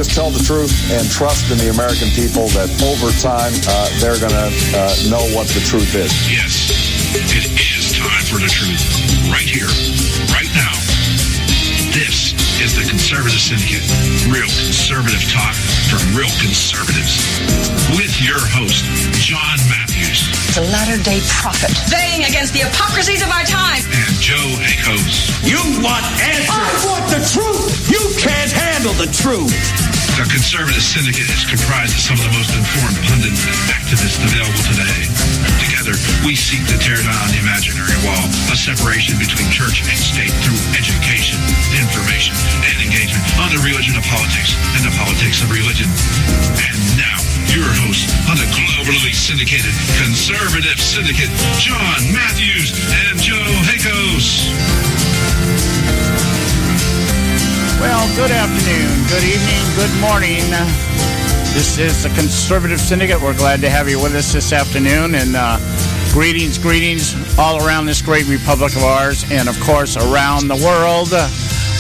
just tell the truth and trust in the American people that over time they're going to know what the truth is. Yes, it is time for the truth. Right here, right now. This is the Conservative Syndicate. Real conservative talk from real conservatives. With your host, John Matthews. The latter-day prophet. Saying against the hypocrisies of our time. And Joe Akos. You want answers. I want the truth. You can't handle the truth. The Conservative Syndicate is comprised of some of the most informed pundits and activists available today. Together, we seek to tear down the imaginary wall of separation between church and state through education, information, and engagement on the religion of politics and the politics of religion. And now, your host on the globally syndicated Conservative Syndicate, John Matthews and Joe Akos. Well, good afternoon, good evening, good morning. This is the Conservative Syndicate. We're glad to have you with us this afternoon. And greetings all around this great republic of ours. And, of course, around the world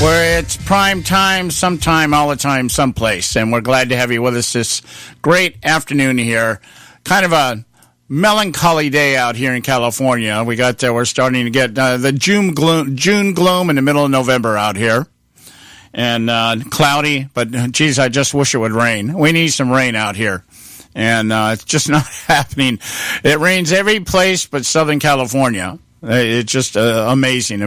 where it's prime time, sometime, all the time, someplace. And we're glad to have you with us this great afternoon here. Kind of a melancholy day out here in California. We're starting to get the June gloom in the middle of November out here. And cloudy, but geez, I just wish it would rain. We need some rain out here, and it's just not happening. It rains every place but Southern California. It's just amazing.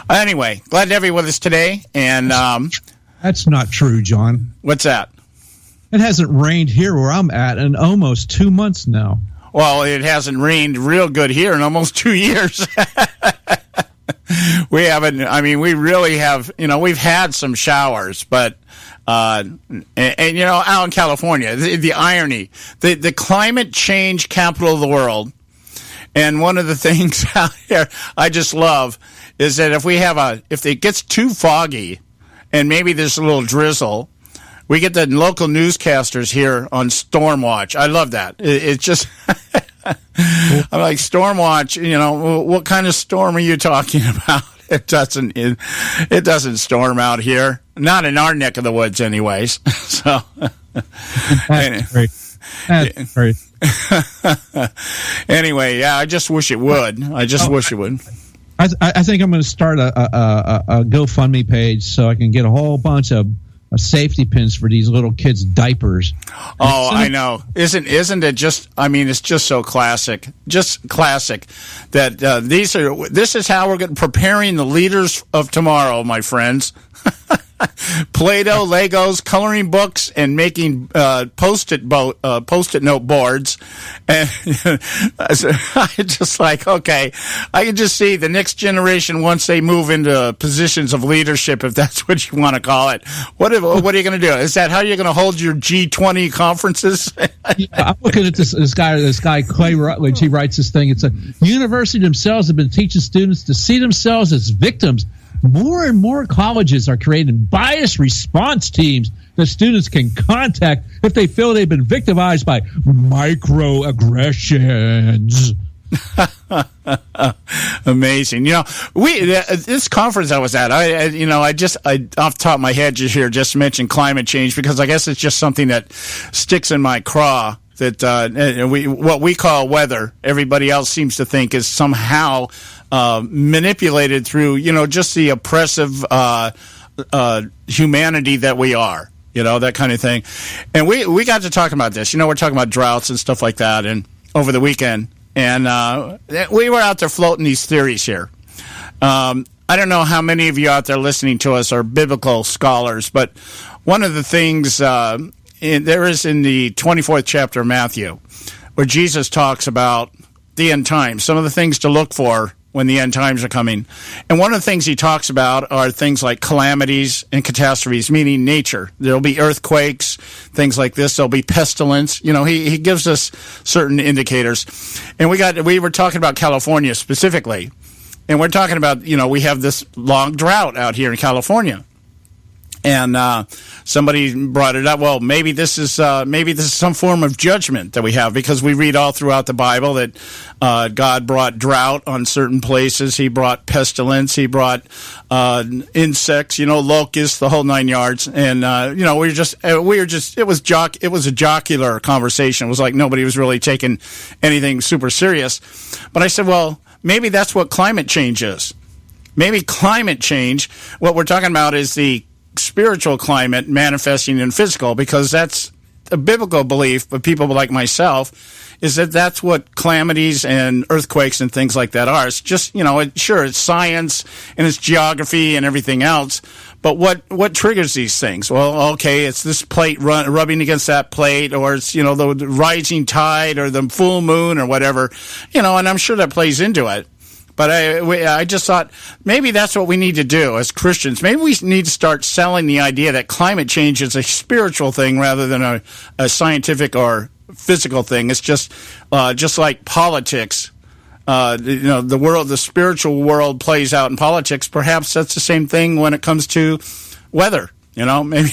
Anyway, glad to have you with us today. And that's not true, John. What's that? It hasn't rained here where I'm at in almost 2 months now. Well, it hasn't rained real good here in almost 2 years. We haven't, we really have, we've had some showers, but, out in California, the irony, the climate change capital of the world, and one of the things out here I just love is that if it gets too foggy and maybe there's a little drizzle, we get the local newscasters here on Storm Watch. I love that. It's just... I'm like, Storm Watch, what kind of storm are you talking about? It doesn't storm out here. Not in our neck of the woods anyways. So That's great. That's great. Anyway, yeah, I just wish it would. I think I'm going to start a GoFundMe page so I can get a whole bunch of safety pins for these little kids' diapers. Oh, I know. Isn't it just? It's just so classic. Just classic that this is how we're preparing the leaders of tomorrow, my friends. Play-Doh, Legos, coloring books, and making Post-it note boards. And I just like, okay, I can just see the next generation once they move into positions of leadership, if that's what you want to call it. What are you going to do? Is that how you're going to hold your G20 conferences? Yeah, I'm looking at this guy Clay Rutledge. He writes this thing. It's a university themselves have been teaching students to see themselves as victims. More and more colleges are creating bias response teams that students can contact if they feel they've been victimized by microaggressions. Amazing. This conference I was at, I off the top of my head just mentioned climate change because I guess it's just something that sticks in my craw. That what we call weather, everybody else seems to think is somehow manipulated through, just the oppressive humanity that we are, that kind of thing. And we got to talking about this. We're talking about droughts and stuff like that, and over the weekend, and we were out there floating these theories here. I don't know how many of you out there listening to us are biblical scholars, but one of the things there is in the 24th chapter of Matthew, where Jesus talks about the end times, some of the things to look for when the end times are coming. And one of the things he talks about are things like calamities and catastrophes, meaning nature. There'll be earthquakes, things like this. There'll be pestilence. He gives us certain indicators. And we were talking about California specifically. And we're talking about, we have this long drought out here in California. And somebody brought it up. Well, maybe this is some form of judgment that we have, because we read all throughout the Bible that God brought drought on certain places. He brought pestilence. He brought insects, locusts, the whole 9 yards. And it was a jocular conversation. It was like nobody was really taking anything super serious. But I said, well, maybe that's what climate change is. Maybe climate change, what we're talking about is the spiritual climate manifesting in physical, because that's a biblical belief, but people like myself, is that that's what calamities and earthquakes and things like that are. It's just, it's science and it's geography and everything else, but what triggers these things? Well, okay, it's this plate rubbing against that plate, or it's, the rising tide or the full moon or whatever, and I'm sure that plays into it. But I just thought maybe that's what we need to do as Christians. Maybe we need to start selling the idea that climate change is a spiritual thing rather than a scientific or physical thing. It's just like politics. The spiritual world plays out in politics. Perhaps that's the same thing when it comes to weather. Maybe.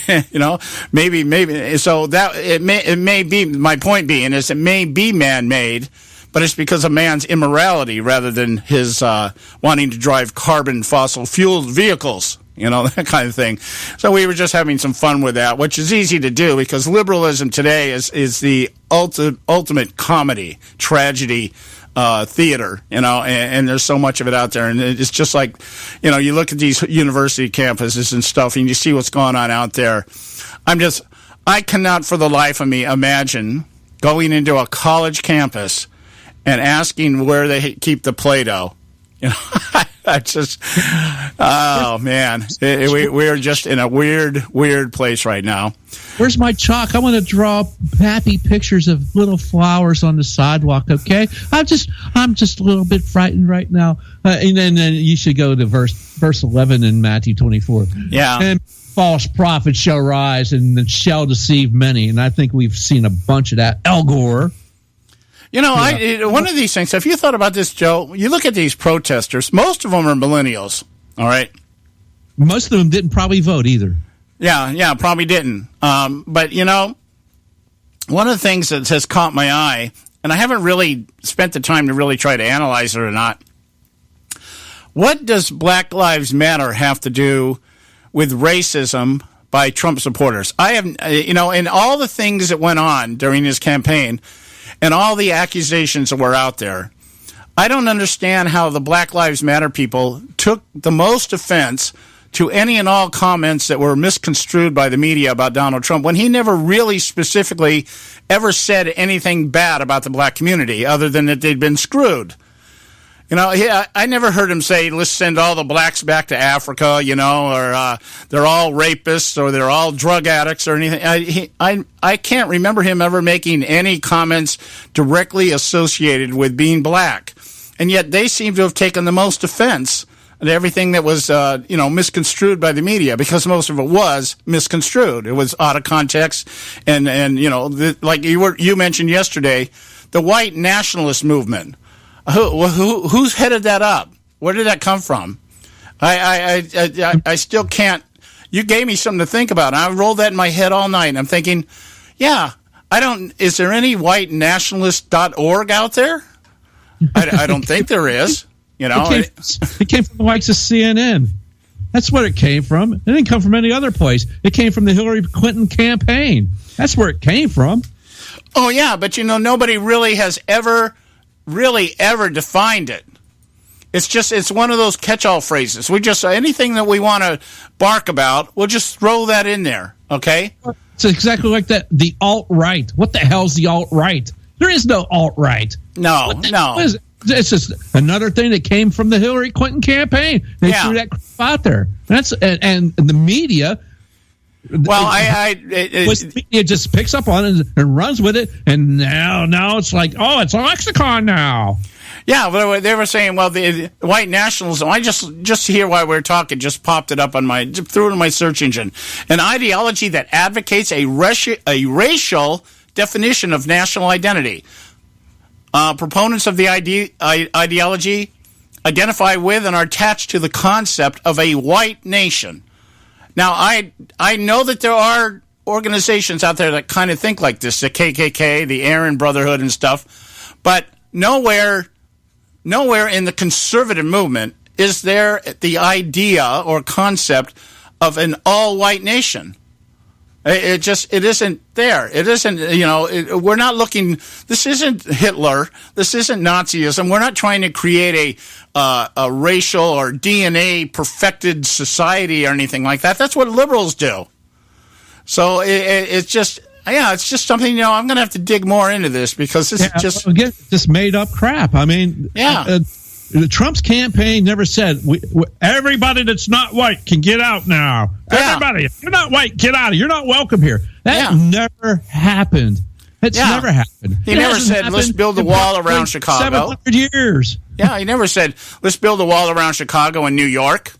So that it may be. My point being is it may be man-made, but it's because of man's immorality rather than his wanting to drive carbon fossil fueled vehicles, that kind of thing. So we were just having some fun with that, which is easy to do because liberalism today is the ultimate comedy, tragedy, theater, and there's so much of it out there. And it's just like, you look at these university campuses and stuff and you see what's going on out there. I cannot for the life of me imagine going into a college campus and asking where they keep the Play-Doh. Oh, man. We are just in a weird place right now. Where's my chalk? I want to draw happy pictures of little flowers on the sidewalk, okay? I'm just a little bit frightened right now. And then you should go to verse 11 in Matthew 24. Yeah. And false prophets shall rise and shall deceive many. And I think we've seen a bunch of that. Al Gore. One of these things, have you thought about this, Joe? You look at these protesters, most of them are millennials, all right? Most of them didn't probably vote either. Yeah, probably didn't. But, one of the things that has caught my eye, and I haven't really spent the time to really try to analyze it or not, what does Black Lives Matter have to do with racism by Trump supporters? I have, in all the things that went on during his campaign, and all the accusations that were out there, I don't understand how the Black Lives Matter people took the most offense to any and all comments that were misconstrued by the media about Donald Trump when he never really specifically ever said anything bad about the black community other than that they'd been screwed. I never heard him say, let's send all the blacks back to Africa, or they're all rapists or they're all drug addicts or anything. I can't remember him ever making any comments directly associated with being black. And yet they seem to have taken the most offense at everything that was, misconstrued by the media, because most of it was misconstrued. It was out of context. And like you mentioned yesterday, the white nationalist movement. Who's headed that up? Where did that come from? I still can't. You gave me something to think about. I rolled that in my head all night. And I'm thinking, is there any whitenationalist.org out there? I don't think there is. It came from the likes of CNN. That's where it came from. It didn't come from any other place. It came from the Hillary Clinton campaign. That's where it came from. Oh, yeah, but nobody really has ever defined it. It's one of those catch-all phrases. We just, anything that we want to bark about, we'll just throw that in there, okay? It's exactly like that. The alt-right. What the hell's the alt-right? There is no alt-right. No. It's just another thing that came from the Hillary Clinton campaign. They threw that crap out there. And the media. Well, the media just picks up on it and runs with it, and now it's like, it's a lexicon now. Yeah, but they were saying, well, the white nationalism. I just to hear why we're talking, just popped it up on threw it in my search engine. An ideology that advocates a racial definition of national identity. Proponents of the ideology identify with and are attached to the concept of a white nation. Now, I know that there are organizations out there that kind of think like this, the KKK, the Aryan Brotherhood and stuff, but nowhere in the conservative movement is there the idea or concept of an all-white nation. It isn't there. It isn't, we're not looking, this isn't Hitler. This isn't Nazism. We're not trying to create a racial or DNA perfected society or anything like that. That's what liberals do. So it's just something, I'm going to have to dig more into this because this is just made up crap. I mean, Trump's campaign never said everybody that's not white can get out now. Yeah. Everybody, if you're not white, get out. You're not welcome here. That never happened. It's never happened. He never said, let's build a wall around Chicago. 700 years. Yeah, he never said, let's build a wall around Chicago and New York.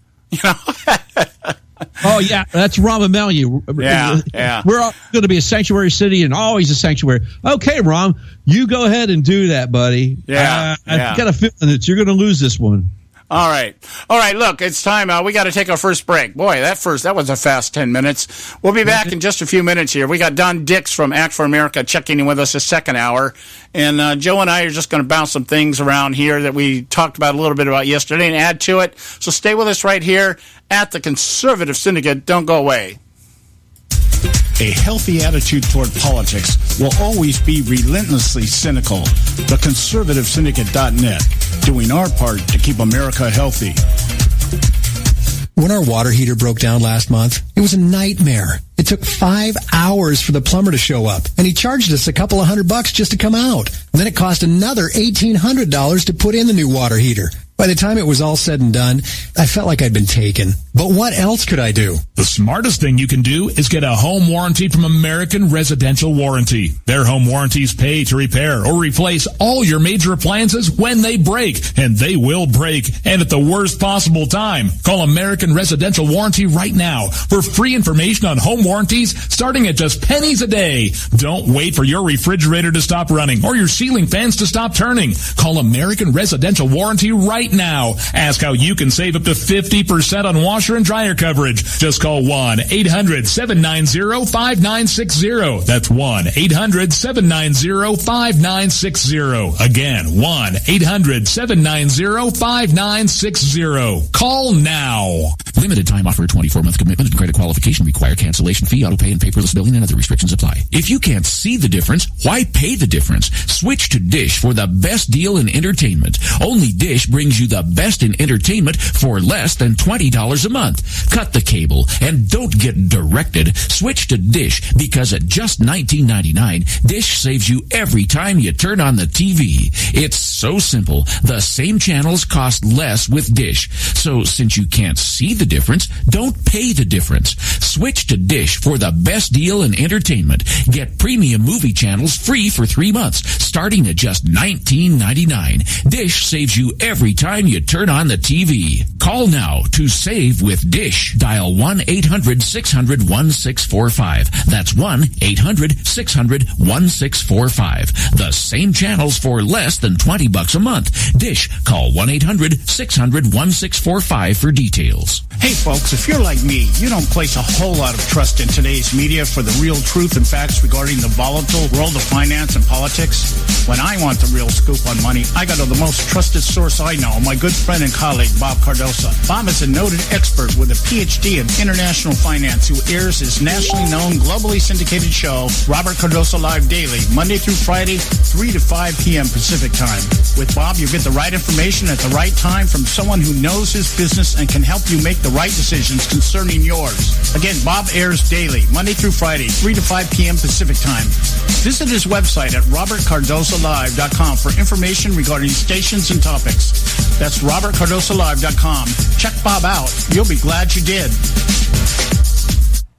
Oh, yeah, that's Rahm Emanuel. Yeah. We're all going to be a sanctuary city and always a sanctuary. Okay, Rahm, you go ahead and do that, buddy. Yeah. I've got a feeling that you're going to lose this one. All right. Look, it's time. We got to take our first break. Boy, that was a fast 10 minutes. We'll be back in just a few minutes here. We got Don Dix from Act for America checking in with us a second hour. And Joe and I are just going to bounce some things around here that we talked about a little bit about yesterday and add to it. So stay with us right here at the Conservative Syndicate. Don't go away. A healthy attitude toward politics will always be relentlessly cynical. TheConservativeSyndicate.net, doing our part to keep America healthy. When our water heater broke down last month, it was a nightmare. It took 5 hours for the plumber to show up, and he charged us a couple of $100 just to come out. And then it cost another $1,800 to put in the new water heater. By the time it was all said and done, I felt like I'd been taken. But what else could I do? The smartest thing you can do is get a home warranty from American Residential Warranty. Their home warranties pay to repair or replace all your major appliances when they break, and they will break, and at the worst possible time. Call American Residential Warranty right now for free information on home warranties starting at just pennies a day. Don't wait for your refrigerator to stop running or your ceiling fans to stop turning. Call American Residential Warranty right now. Ask how you can save up to 50% on washer and dryer coverage. Just call 1-800-790-5960. That's 1-800-790-5960. Again, 1-800-790-5960. Call now. Limited time offer, 24-month commitment and credit qualification require cancellation fee, auto pay, and paperless billing and other restrictions apply. If you can't see the difference, why pay the difference? Switch to Dish for the best deal in entertainment. Only Dish brings you the best in entertainment for less than $20 a month. Cut the cable and don't get directed. Switch to Dish because at just $19.99, Dish saves you every time you turn on the TV. It's so simple. The same channels cost less with Dish. So since you can't see the difference, don't pay the difference. Switch to Dish for the best deal in entertainment. Get premium movie channels free for 3 months, starting at just $19.99. Dish saves you every time you turn on the TV. Call now to save with Dish. Dial 1-800-600-1645. That's 1-800-600-1645. The same channels for less than $20 a month. Dish. Call 1-800-600-1645 for details. Hey folks, if you're like me, you don't place a whole lot of trust in today's media for the real truth and facts regarding the volatile world of finance and politics. When I want the real scoop on money, I go to the most trusted source I know, my good friend and colleague, Bob Cardoso. Bob is a noted expert with a PhD in international finance who airs his nationally known, globally syndicated show, Robert Cardoso Live Daily, Monday through Friday, 3 to 5 p.m. Pacific time. With Bob, you get the right information at the right time from someone who knows his business and can help you make the right decisions concerning yours. Again, Bob airs daily, Monday through Friday, 3 to 5 p.m. Pacific time. Visit his website at robertcardosolive.com for information regarding stations and topics. That's robertcardosolive.com. Check Bob out. You'll be glad you did.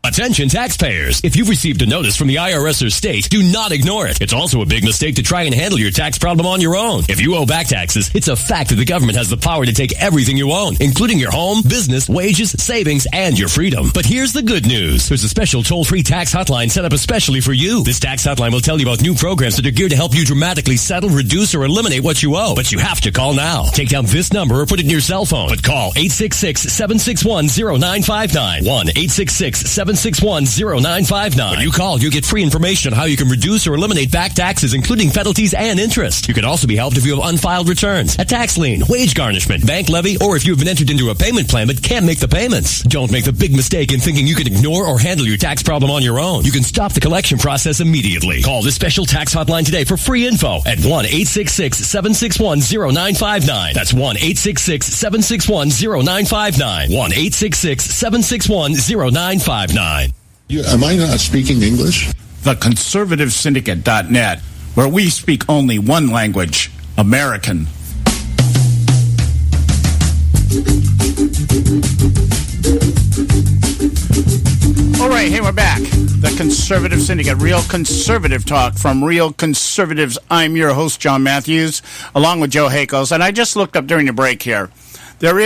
Attention taxpayers. If you've received a notice from the IRS or state, do not ignore it. It's also a big mistake to try and handle your tax problem on your own. If you owe back taxes, it's a fact that the government has the power to take everything you own, including your home, business, wages, savings, and your freedom. But here's the good news. There's a special toll-free tax hotline set up especially for you. This tax hotline will tell you about new programs that are geared to help you dramatically settle, reduce, or eliminate what you owe. But you have to call now. Take down this number or put it in your cell phone. But call 866-761-0959. 1-866-761-0959. When you call, you get free information on how you can reduce or eliminate back taxes, including penalties and interest. You can also be helped if you have unfiled returns, a tax lien, wage garnishment, bank levy, or if you've been entered into a payment plan but can't make the payments. Don't make the big mistake in thinking you can ignore or handle your tax problem on your own. You can stop the collection process immediately. Call this special tax hotline today for free info at 1-866-761-0959. That's 1-866-761-0959. 1-866-761-0959. Am I not speaking English? TheConservativeSyndicate.net, where we speak only one language, American. All right, hey, we're back. The Conservative Syndicate, real conservative talk from real conservatives. I'm your host, John Matthews, along with Joe Hakos. And I just looked up during the break here. There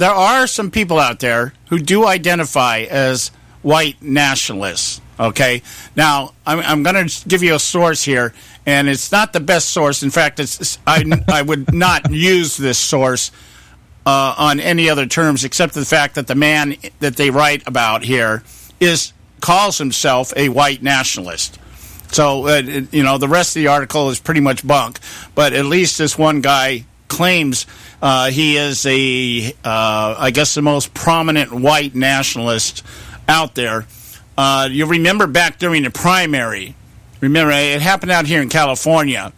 are some people out there who do identify as white nationalists. Okay, now I'm going to give you a source here, and it's not the best source. In fact, I would not use this source on any other terms except the fact that the man that they write about here calls himself a white nationalist. So the rest of the article is pretty much bunk, but at least this one guy claims he is I guess the most prominent white nationalist out there. You remember back during the primary, it happened out here in California.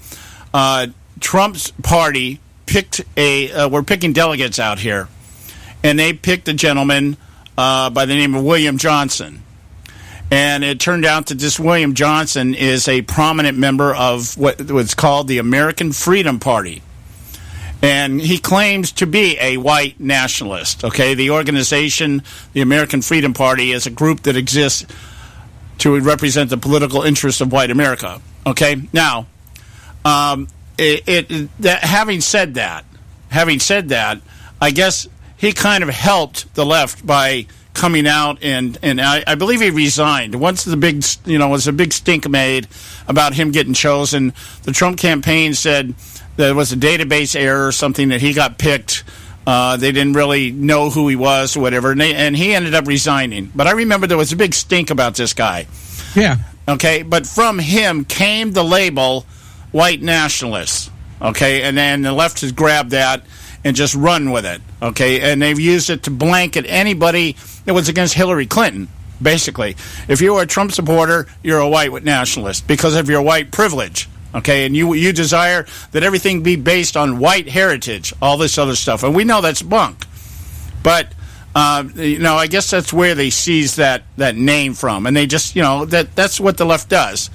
Trump's party we're picking delegates out here, and they picked a gentleman by the name of William Johnson. And it turned out that this William Johnson is a prominent member of what's called the American Freedom Party. And he claims to be a white nationalist. Okay, the organization, the American Freedom Party, is a group that exists to represent the political interests of white America. Okay, now, having said that, I guess he kind of helped the left by coming out and I believe he resigned once the big was a big stink made about him getting chosen. The Trump campaign said there was a database error or something, that he got picked. They didn't really know who he was or whatever, and he ended up resigning. But I remember there was a big stink about this guy. Yeah. Okay, but from him came the label white nationalists. Okay, and then the left has grabbed that and just run with it. Okay, and they've used it to blanket anybody that was against Hillary Clinton. Basically, if you were a Trump supporter, you're a white nationalist because of your white privilege. Okay, and you desire that everything be based on white heritage, all this other stuff. And we know that's bunk. But, I guess that's where they seize that name from. And they just, that's what the left does.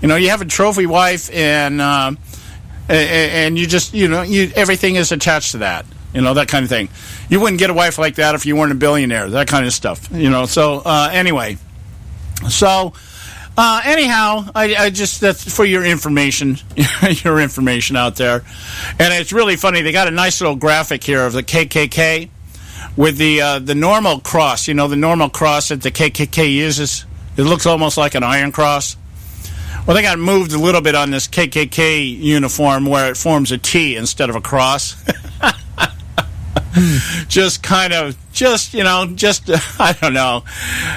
You have a trophy wife and you just, everything is attached to that. That kind of thing. You wouldn't get a wife like that if you weren't a billionaire, that kind of stuff. So anyway. So... anyhow, I just, that's for your information, out there. And it's really funny. They got a nice little graphic here of the KKK with the normal cross, the normal cross that the KKK uses. It looks almost like an iron cross. Well, they got moved a little bit on this KKK uniform where it forms a T instead of a cross. I don't know.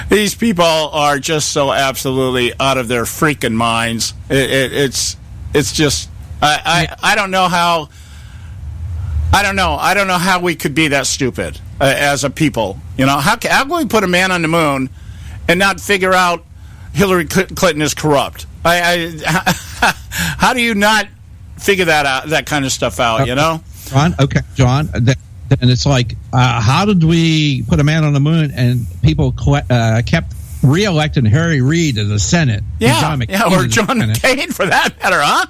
These people are just so absolutely out of their freaking minds. It's just, I don't know how, I don't know how we could be that stupid as a people. How can we put a man on the moon and not figure out Hillary Clinton is corrupt? How do you not figure that out, that kind of stuff out, John, and it's like, how did we put a man on the moon and people kept re-electing Harry Reid to the Senate? Yeah, or John McCain for that matter, huh?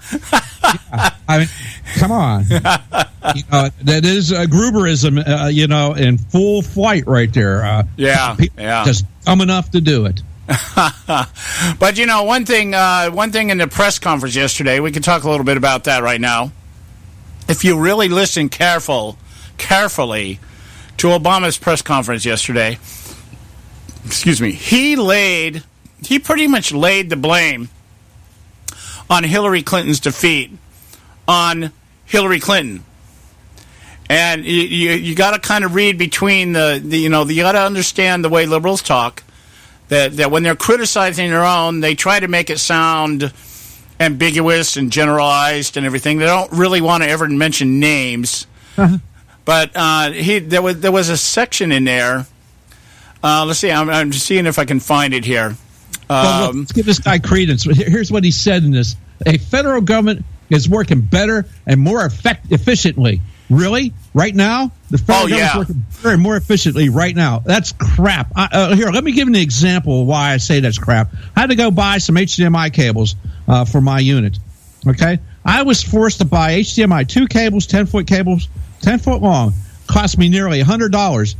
Yeah, I mean, come on. That is Gruberism, in full flight right there. Just dumb enough to do it. But one thing in the press conference yesterday, we can talk a little bit about that right now. If you really listen carefully to Obama's press conference yesterday, he pretty much laid the blame on Hillary Clinton's defeat on Hillary Clinton. And you got to kind of read between you got to understand the way liberals talk, that when they're criticizing their own, they try to make it sound ambiguous and generalized and everything. They don't really want to ever mention names. Uh-huh. But there was a section in there. Let's see. I'm just seeing if I can find it here. Well, let's give this guy credence. Here's what he said in this: a federal government is working better and more efficiently. Really? Right now? The federal government's working better and more efficiently right now. That's crap. Here, let me give you an example of why I say that's crap. I had to go buy some HDMI cables for my unit. Okay? I was forced to buy HDMI 2 cables, 10-foot cables, 10 foot long. Cost me nearly $100.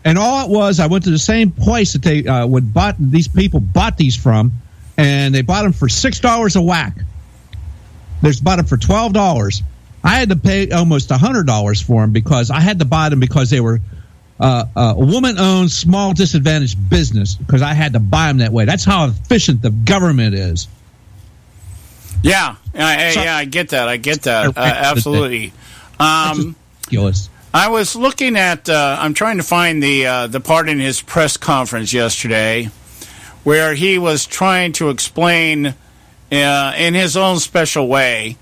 And all it was, I went to the same place that these people bought these from, and they bought them for $6 a whack. They bought them for $12. I had to pay almost $100 for them because I had to buy them because they were a woman-owned, small, disadvantaged business, because I had to buy them that way. That's how efficient the government is. Yeah, I get that. Absolutely. Ridiculous. I was looking at. I'm trying to find the part in his press conference yesterday where he was trying to explain in his own special way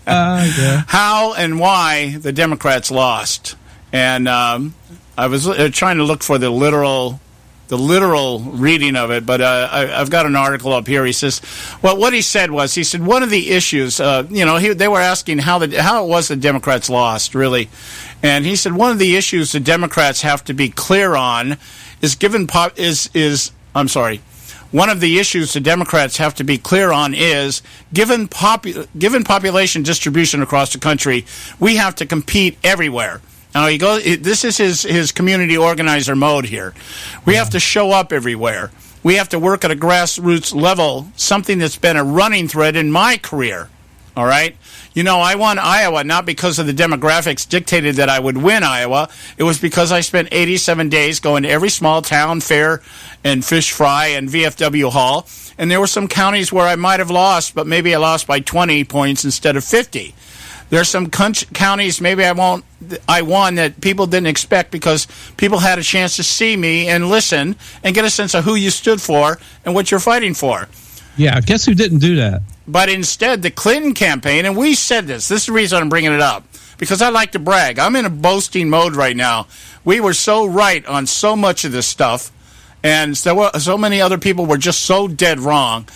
how and why the Democrats lost. And I was trying to look for the literal reading of it, but I've got an article up here. He says, well, what he said was, one of the issues, they were asking how it was the Democrats lost, really. And he said, one of the issues the Democrats have to be clear on one of the issues the Democrats have to be clear on is, given population distribution across the country, we have to compete everywhere. Now, this is his community organizer mode here. We have to show up everywhere. We have to work at a grassroots level, something that's been a running thread in my career. All right? I won Iowa not because of the demographics dictated that I would win Iowa. It was because I spent 87 days going to every small town, fair, and fish fry and VFW hall. And there were some counties where I might have lost, but maybe I lost by 20 points instead of 50. There's some counties maybe I won that people didn't expect because people had a chance to see me and listen and get a sense of who you stood for and what you're fighting for. Yeah, guess who didn't do that? But instead, the Clinton campaign, and we said this is the reason I'm bringing it up, because I like to brag. I'm in a boasting mode right now. We were so right on so much of this stuff, and so many other people were just so dead wrong.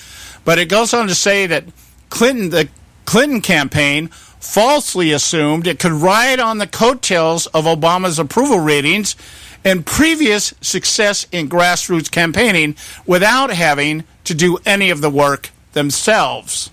But it goes on to say that the Clinton campaign falsely assumed it could ride on the coattails of Obama's approval ratings and previous success in grassroots campaigning without having to do any of the work themselves.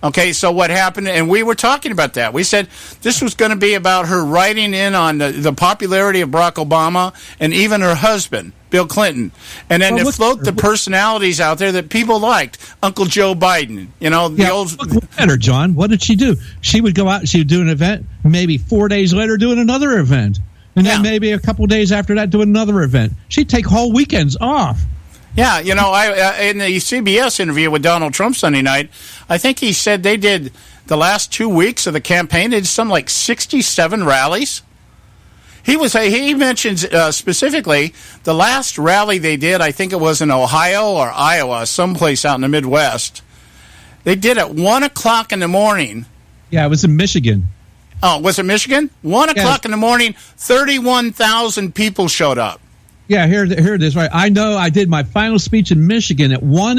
Okay, so what happened, and we were talking about that. We said this was going to be about her riding in on the popularity of Barack Obama and even her husband, Bill Clinton, and then to float the personalities out there that people liked. Uncle Joe Biden, the old... Look at her, John. What did she do? She would go out, she would do an event, maybe 4 days later doing another event, and then maybe a couple days after that do another event. She'd take whole weekends off. Yeah, I in the CBS interview with Donald Trump Sunday night, I think he said they did the last 2 weeks of the campaign, they did something like 67 rallies. He mentions specifically the last rally they did, I think it was in Ohio or Iowa, someplace out in the Midwest. They did at 1 o'clock in the morning. Yeah, it was in Michigan. Oh, was it Michigan? 1 o'clock in the morning, 31,000 people showed up. Yeah, here it is. Right, I know. I did my final speech in Michigan at 1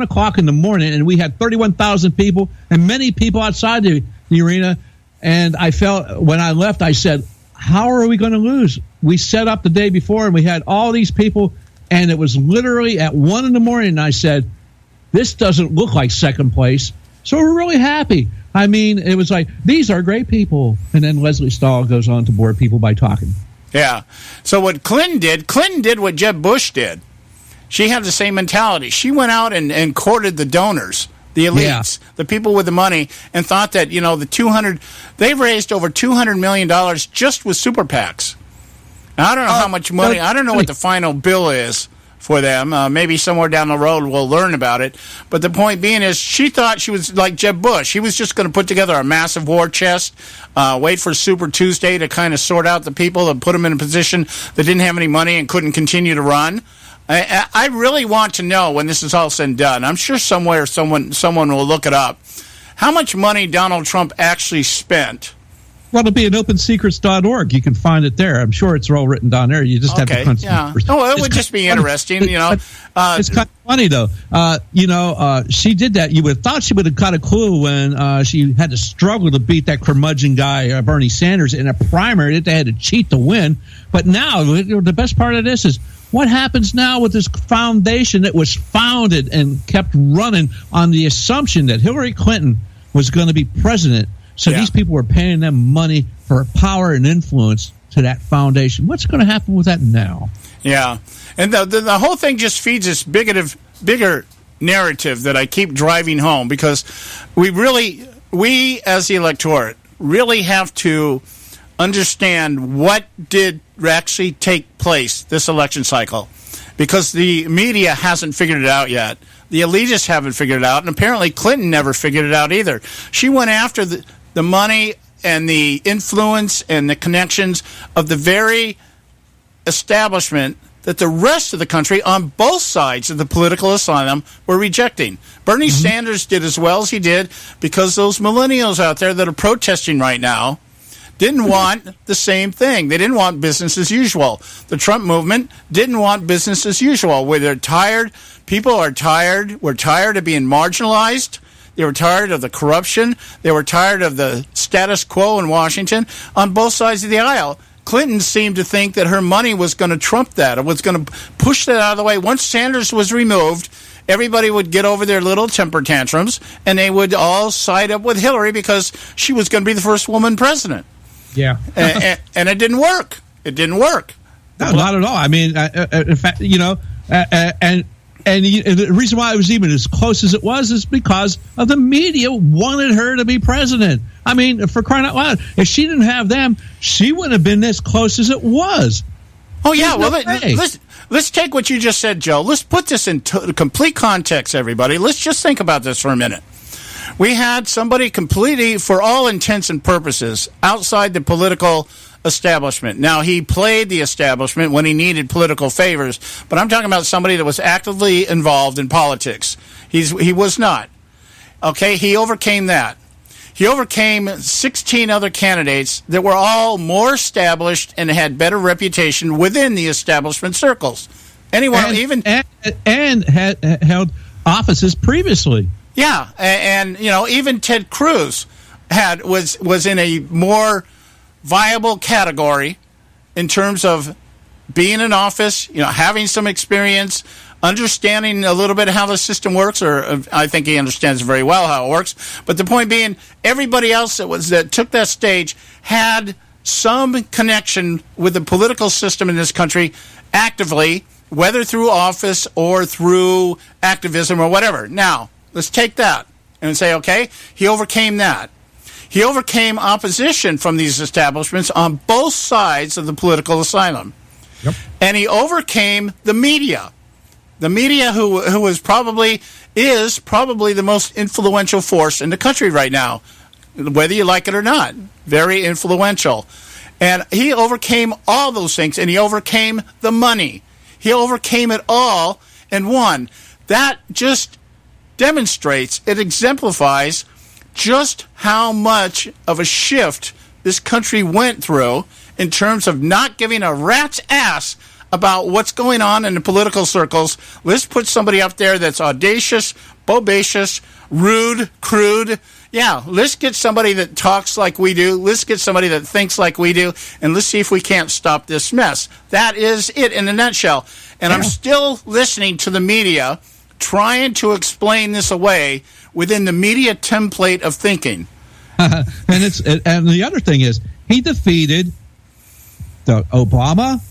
o'clock in the morning, and we had 31,000 people and many people outside the arena. And I felt when I left, I said, "How are we going to lose?" We set up the day before, and we had all these people, and it was literally at 1 in the morning. And I said, "This doesn't look like second place." So we're really happy. I mean, it was like, these are great people. And then Leslie Stahl goes on to bore people by talking. Yeah. So what Clinton did what Jeb Bush did. She had the same mentality. She went out and courted the donors, the elites, the people with the money, and thought that, they've raised over $200 million just with super PACs. Now, I don't know how much money, I don't know what the final bill is for them. Maybe somewhere down the road we'll learn about it. But the point being is she thought she was like Jeb Bush. He was just going to put together a massive war chest, wait for Super Tuesday to kind of sort out the people and put them in a position that didn't have any money and couldn't continue to run. I really want to know, when this is all said and done, I'm sure somewhere someone will look it up, how much money Donald Trump actually spent. Well, it'll be at opensecrets.org. You can find it there. I'm sure it's all written down there. You just have to punch. Yeah. Oh, it would just be interesting, It's kind of funny, though. She did that. You would have thought she would have got a clue when she had to struggle to beat that curmudgeon guy, Bernie Sanders, in a primary that they had to cheat to win. But now, the best part of this is, what happens now with this foundation that was founded and kept running on the assumption that Hillary Clinton was going to be president? So these people were paying them money for power and influence to that foundation. What's going to happen with that now? Yeah. And the whole thing just feeds this bigger narrative that I keep driving home, because we as the electorate really have to understand what did actually take place this election cycle, because the media hasn't figured it out yet. The elitists haven't figured it out, and apparently Clinton never figured it out either. She went after the money and the influence and the connections of the very establishment that the rest of the country on both sides of the political asylum were rejecting. Bernie Sanders did as well as he did because those millennials out there that are protesting right now didn't want the same thing. They didn't want business as usual. The Trump movement didn't want business as usual. Where they're tired, people are tired. We're tired of being marginalized. They were tired of the corruption. They were tired of the status quo in Washington on both sides of the aisle. Clinton seemed to think that her money was going to trump that. It was going to push that out of the way. Once Sanders was removed, everybody would get over their little temper tantrums, and they would all side up with Hillary because she was going to be the first woman president. Yeah. and it didn't work. It didn't work. No, not at all. I mean, in fact, and the reason why it was even as close as it was is because of the media wanted her to be president. I mean, for crying out loud, if she didn't have them, she wouldn't have been this close as it was. Oh, yeah. Let's take what you just said, Joe. Let's put this in complete context, everybody. Let's just think about this for a minute. We had somebody completely, for all intents and purposes, outside the political establishment. Now, he played the establishment when he needed political favors, but I'm talking about somebody that was actively involved in politics. He was not. Okay, he overcame that. He overcame 16 other candidates that were all more established and had better reputation within the establishment circles. Anyone and had held offices previously. Yeah, and even Ted Cruz was in a more viable category in terms of being in office, having some experience, understanding a little bit how the system works, or I think he understands very well how it works. But the point being, everybody else that took that stage had some connection with the political system in this country actively, whether through office or through activism or whatever. Now, let's take that and say, okay, he overcame that. He overcame opposition from these establishments on both sides of the political asylum. Yep. And he overcame the media. The media who is probably the most influential force in the country right now, whether you like it or not. Very influential. And he overcame all those things, and he overcame the money. He overcame it all and won. That just demonstrates, it exemplifies just how much of a shift this country went through in terms of not giving a rat's ass about what's going on in the political circles. Let's put somebody up there that's audacious, bodacious, rude, crude. Yeah, let's get somebody that talks like we do. Let's get somebody that thinks like we do, and let's see if we can't stop this mess. That is it in a nutshell. And I'm still listening to the media trying to explain this away within the media template of thinking. And the other thing is, he defeated the Obama,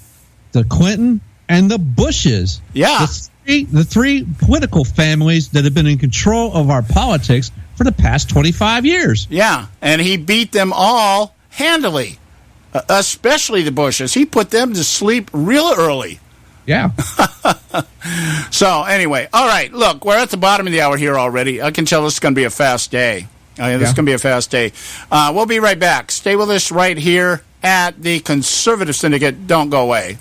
the Clinton, and the Bushes. Yeah. The three political families that have been in control of our politics for the past 25 years. Yeah, and he beat them all handily, especially the Bushes. He put them to sleep real early. Yeah. So, anyway, all right, look, we're at the bottom of the hour here already. I can tell this is going to be a fast day. This is going to be a fast day. We'll be right back. Stay with us right here at the Conservative Syndicate. Don't go away.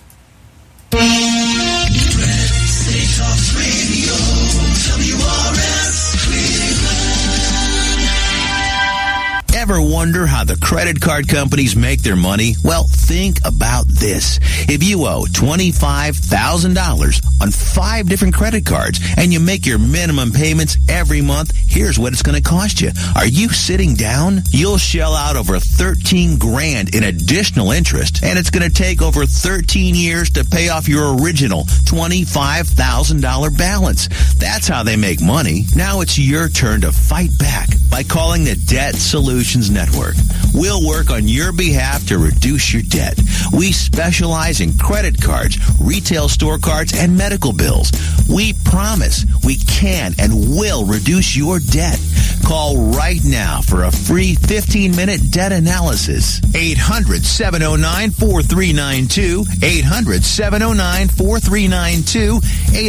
Ever wonder how the credit card companies make their money? Well, think about this. If you owe $25,000 on 5 different credit cards and you make your minimum payments every month, here's what it's going to cost you. Are you sitting down? You'll shell out over $13,000 in additional interest, and it's going to take over 13 years to pay off your original $25,000 balance. That's how they make money. Now it's your turn to fight back by calling the Debt Solutions Network. We'll work on your behalf to reduce your debt. We specialize in credit cards, retail store cards, and medical bills. We promise we can and will reduce your debt. Call right now for a free 15-minute debt analysis. 800-709-4392. 800-709-4392.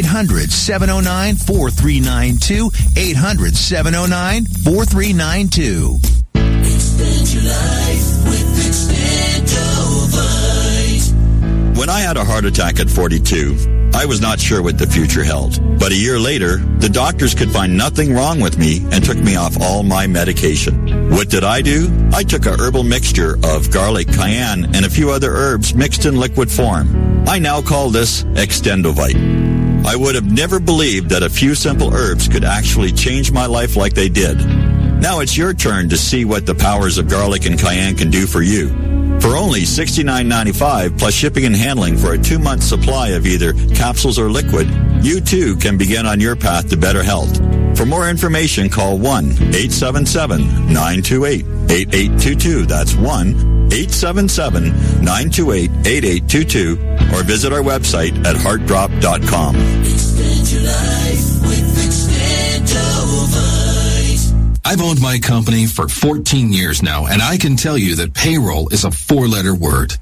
800-709-4392. 800-709-4392. Expand your life with Expandovite. When I had a heart attack at 42, I was not sure what the future held. But a year later, the doctors could find nothing wrong with me and took me off all my medication. What did I do? I took a herbal mixture of garlic, cayenne, and a few other herbs mixed in liquid form. I now call this Extendovite. I would have never believed that a few simple herbs could actually change my life like they did. Now it's your turn to see what the powers of garlic and cayenne can do for you. For only $69.95 plus shipping and handling for a 2-month supply of either capsules or liquid, you too can begin on your path to better health. For more information, call 1-877-928-8822. That's 1-877-928-8822. Or visit our website at heartdrop.com. Expand your life with Expandovite. I've owned my company for 14 years now, and I can tell you that payroll is a 4-letter word.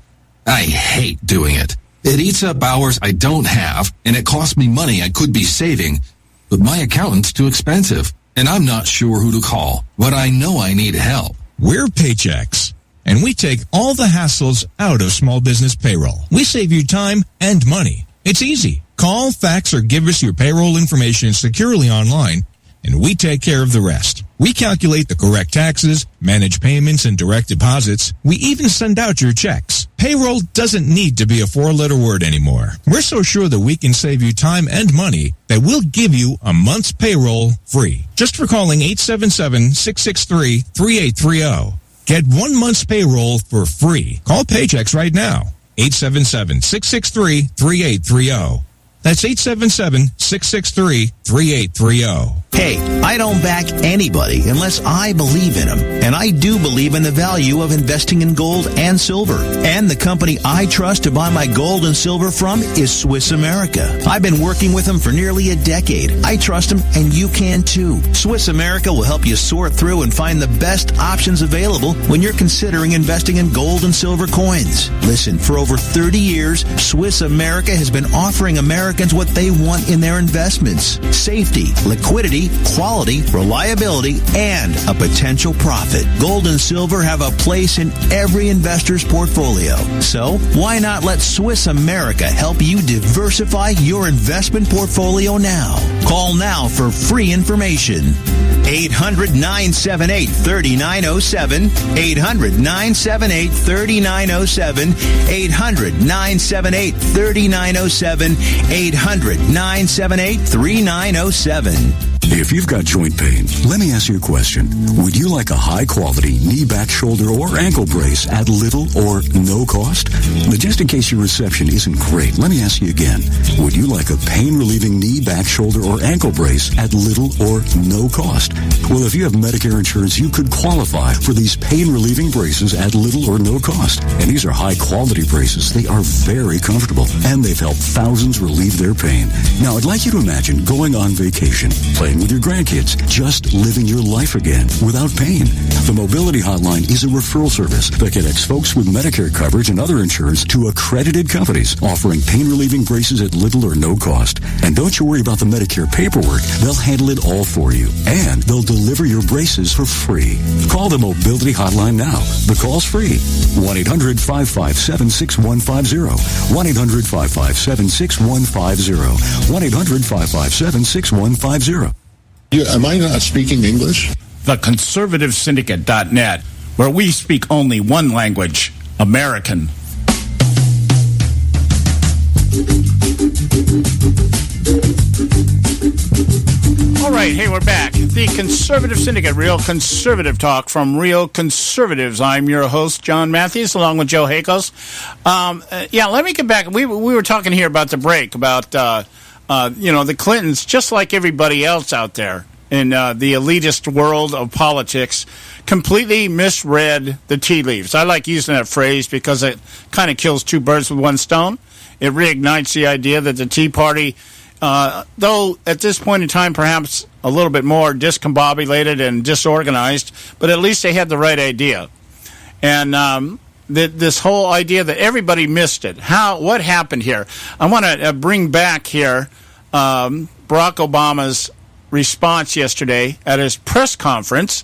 I hate doing it. It eats up hours I don't have, and it costs me money I could be saving. But my accountant's too expensive, and I'm not sure who to call. But I know I need help. We're Paychex, and we take all the hassles out of small business payroll. We save you time and money. It's easy. Call, fax, or give us your payroll information securely online, and we take care of the rest. We calculate the correct taxes, manage payments and direct deposits. We even send out your checks. Payroll doesn't need to be a 4-letter word anymore. We're so sure that we can save you time and money that we'll give you a month's payroll free. Just for calling 877-663-3830. Get 1 month's payroll for free. Call Paychex right now. 877-663-3830. That's 877-663-3830. Hey, I don't back anybody unless I believe in them. And I do believe in the value of investing in gold and silver. And the company I trust to buy my gold and silver from is Swiss America. I've been working with them for nearly a decade. I trust them, and you can too. Swiss America will help you sort through and find the best options available when you're considering investing in gold and silver coins. Listen, for over 30 years, Swiss America has been offering Americans what they want in their investments: safety, liquidity, quality, reliability, and a potential profit. Gold and silver have a place in every investor's portfolio. So why not let Swiss America help you diversify your investment portfolio now? Call now for free information. 800-978-3907. 800-978-3907. 800-978-3907. 800-978-3907. If you've got joint pain, let me ask you a question. Would you like a high-quality knee, back, shoulder, or ankle brace at little or no cost? But just in case your reception isn't great, let me ask you again. Would you like a pain-relieving knee, back, shoulder, or ankle brace at little or no cost? Well, if you have Medicare insurance, you could qualify for these pain-relieving braces at little or no cost. And these are high-quality braces. They are very comfortable, and they've helped thousands relieve their pain. Now, I'd like you to imagine going on vacation, playing with your grandkids, just living your life again without pain. The Mobility Hotline is a referral service that connects folks with Medicare coverage and other insurance to accredited companies offering pain-relieving braces at little or no cost. And don't you worry about the Medicare paperwork. They'll handle it all for you. And they'll deliver your braces for free. Call the Mobility Hotline now. The call's free. 1-800-557-6150. 1-800-557-6150. 1-800-557-6150. Am I not speaking English? TheConservativeSyndicate.net, where we speak only one language, American. All right, hey, we're back. The Conservative Syndicate, real conservative talk from real conservatives. I'm your host, John Matthews, along with Joe Hakos. Let me get back. We were talking here about the break, about, the Clintons, just like everybody else out there in the elitist world of politics, completely misread the tea leaves. I like using that phrase because it kind of kills two birds with one stone. It reignites the idea that the Tea Party, though at this point in time perhaps a little bit more discombobulated and disorganized, but at least they had the right idea. And this whole idea that everybody missed it. What happened here? I want to bring back here Barack Obama's response yesterday at his press conference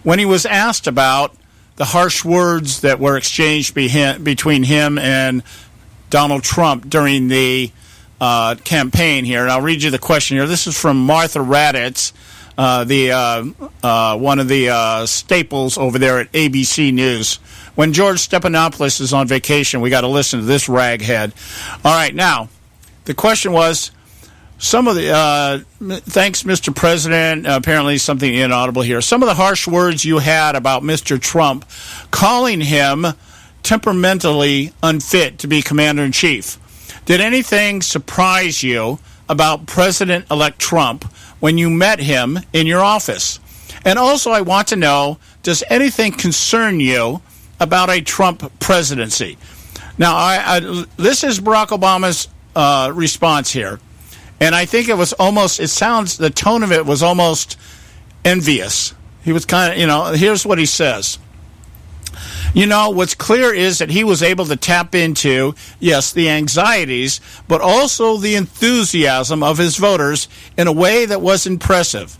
when he was asked about the harsh words that were exchanged between him and Donald Trump during the campaign here. And I'll read you the question here. This is from Martha Raddatz, one of the staples over there at ABC News. When George Stephanopoulos is on vacation, we got to listen to this raghead. All right, now, the question was, some of the, thanks, Mr. President, apparently something inaudible here. Some of the harsh words you had about Mr. Trump, calling him temperamentally unfit to be commander-in-chief. Did anything surprise you about President-elect Trump when you met him in your office? And also, I want to know, does anything concern you about a Trump presidency? Now, this is Barack Obama's response here. And I think it was almost, the tone of it was almost envious. He was kind of, here's what he says. What's clear is that he was able to tap into, yes, the anxieties, but also the enthusiasm of his voters in a way that was impressive.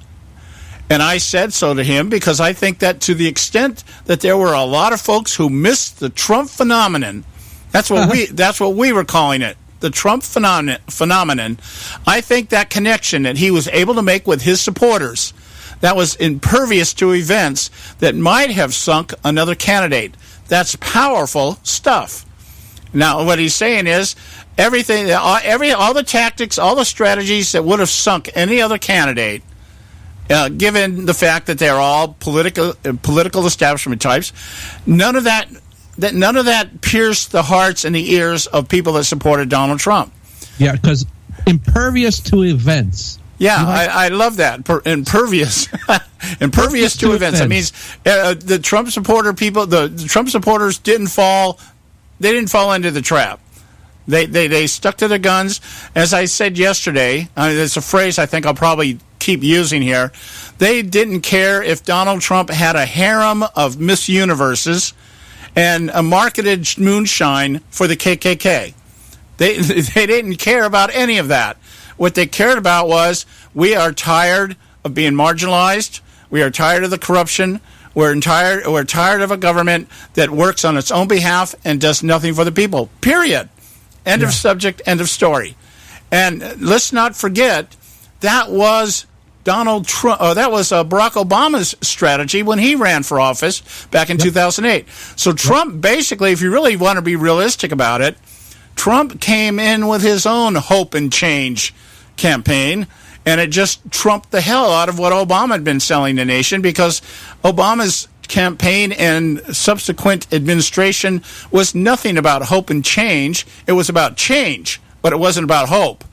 And I said so to him because I think that to the extent that there were a lot of folks who missed the Trump phenomenon, that's what we were calling it. The Trump phenomenon, I think that connection that he was able to make with his supporters, that was impervious to events that might have sunk another candidate. That's powerful stuff. Now, what he's saying is everything, all the tactics, all the strategies that would have sunk any other candidate, given the fact that they're all political establishment types, none of that pierced the hearts and the ears of people that supported Donald Trump. Yeah, because impervious to events. Yeah, I love that. Impervious. Impervious to events. That means the Trump supporters didn't fall into the trap. They stuck to their guns. As I said yesterday, it's a phrase I think I'll probably keep using here. They didn't care if Donald Trump had a harem of Miss Universes and a marketed moonshine for the KKK. They didn't care about any of that. What they cared about was, we are tired of being marginalized. We are tired of the corruption. We're tired of a government that works on its own behalf and does nothing for the people. Period. End of subject, end of story. And let's not forget, that was Donald Trump. That was Barack Obama's strategy when he ran for office back in 2008. So Trump, basically, if you really want to be realistic about it, Trump came in with his own hope and change campaign, And it just trumped the hell out of what Obama had been selling the nation, because Obama's campaign and subsequent administration was nothing about hope and change. It was about change, but it wasn't about hope.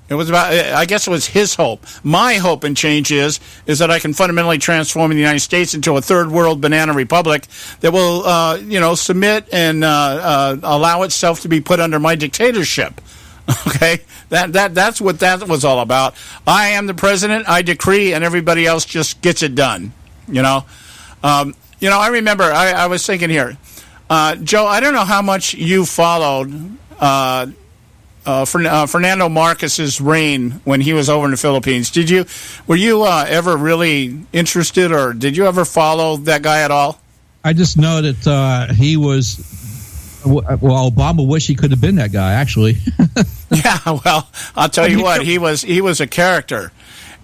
It was about, I guess it was his hope. My hope and change is that I can fundamentally transform the United States into a third world banana republic that will, submit and allow itself to be put under my dictatorship. Okay, that's what that was all about. I am the president. I decree, and everybody else just gets it done. I remember. I was thinking here, Joe. I don't know how much you followed Fernando Marcos's reign when he was over in the Philippines. Were you ever really interested, or did you ever follow that guy at all? I just know that he was. Well, Obama wish he could have been that guy, actually. Yeah, well, I'll tell you what, he was a character,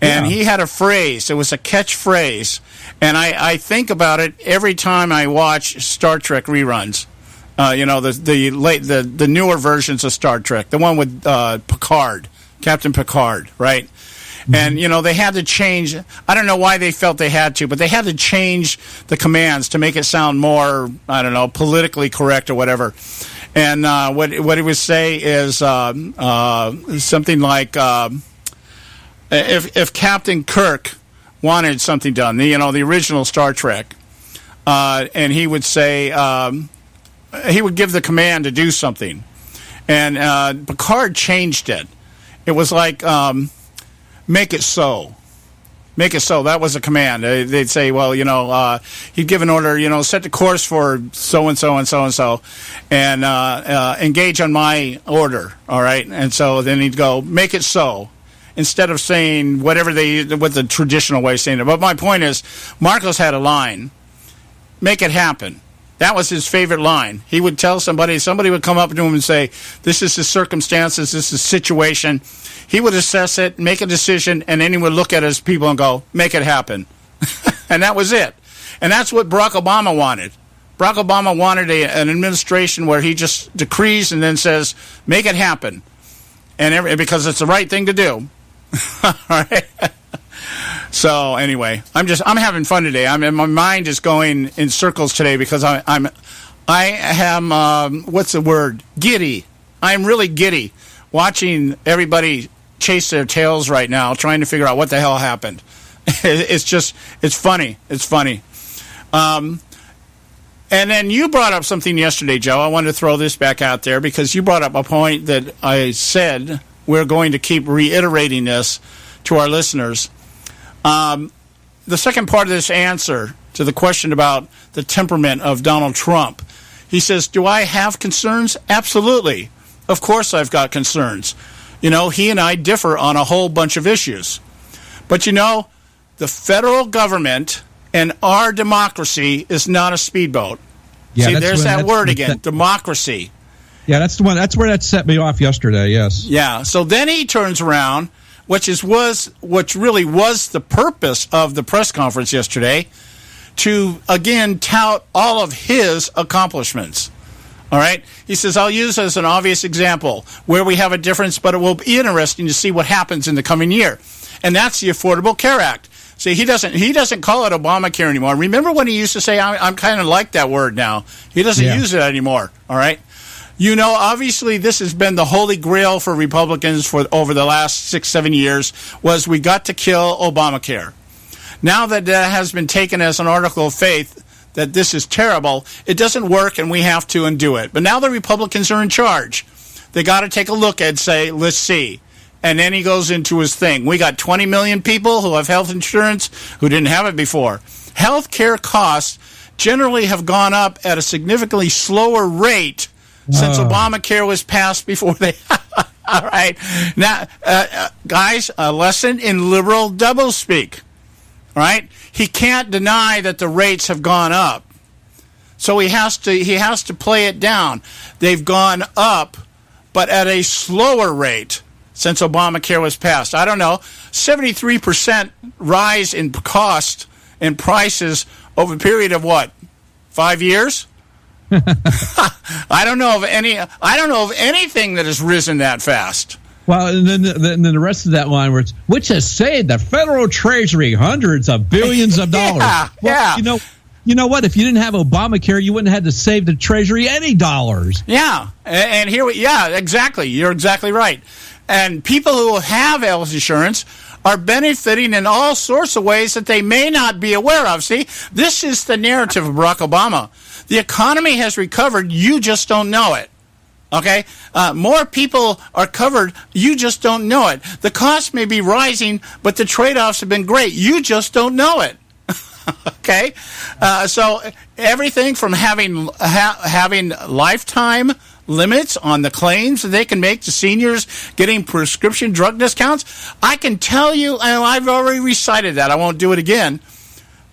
and he had a phrase. It was a catchphrase, and I think about it every time I watch Star Trek reruns. The newer versions of Star Trek, the one with Picard, Captain Picard, right? And, they had to change. I don't know why they felt they had to, but they had to change the commands to make it sound more, I don't know, politically correct or whatever. And what he would say is something like, if Captain Kirk wanted something done, the original Star Trek, and he would say, he would give the command to do something. And Picard changed it. It was like... make it so. Make it so. That was a command. They'd say, well, he'd give an order, set the course for so-and-so and so-and-so, and engage on my order, all right? And so then he'd go, make it so, instead of saying what the traditional way of saying it. But my point is, Marcos had a line, make it happen. That was his favorite line. He would tell somebody would come up to him and say, this is the circumstances, this is the situation. He would assess it, make a decision, and then he would look at his people and go, make it happen. And that was it. And that's what Barack Obama wanted. Barack Obama wanted an administration where he just decrees and then says, make it happen. And because it's the right thing to do. All right? So anyway, I'm having fun today. My mind is going in circles today because I am what's the word? Giddy. I'm really giddy watching everybody chase their tails right now, trying to figure out what the hell happened. It's funny. It's funny. And then you brought up something yesterday, Joe. I wanted to throw this back out there because you brought up a point that I said we're going to keep reiterating this to our listeners. The second part of this answer to the question about the temperament of Donald Trump, he says, do I have concerns? Absolutely. Of course I've got concerns. He and I differ on a whole bunch of issues. But the federal government and our democracy is not a speedboat. Yeah, see, there's that word again, democracy. Yeah, that's the one. That's where that set me off yesterday, yes. Yeah, so then he turns around, which really was the purpose of the press conference yesterday, to, again, tout all of his accomplishments. All right? He says, I'll use as an obvious example where we have a difference, but it will be interesting to see what happens in the coming year. And that's the Affordable Care Act. See, he doesn't call it Obamacare anymore. Remember when he used to say, I'm kind of like that word now. He doesn't use it anymore. All right? Obviously this has been the holy grail for Republicans for over the last 6-7 years, was we got to kill Obamacare. Now that has been taken as an article of faith, that this is terrible, it doesn't work and we have to undo it. But now the Republicans are in charge. They got to take a look and say, let's see. And then he goes into his thing. We got 20 million people who have health insurance who didn't have it before. Health care costs generally have gone up at a significantly slower rate since Obamacare was passed before they... All right. Now, guys, a lesson in liberal doublespeak. All right? He can't deny that the rates have gone up. So he has to play it down. They've gone up, but at a slower rate since Obamacare was passed. I don't know, 73% rise in cost and prices over a period of what? 5 years? I don't know of anything that has risen that fast. Well, and then the rest of that line where it's, which has saved the federal treasury hundreds of billions of dollars. You know what? If you didn't have Obamacare, you wouldn't have had to save the treasury any dollars. Yeah, and exactly. You're exactly right. And people who have health insurance are benefiting in all sorts of ways that they may not be aware of. See, this is the narrative of Barack Obama. The economy has recovered. You just don't know it. Okay? More people are covered. You just don't know it. The cost may be rising, but the trade-offs have been great. You just don't know it. Okay? So everything from having lifetime limits on the claims that they can make to seniors getting prescription drug discounts. I can tell you, and I've already recited that. I won't do it again.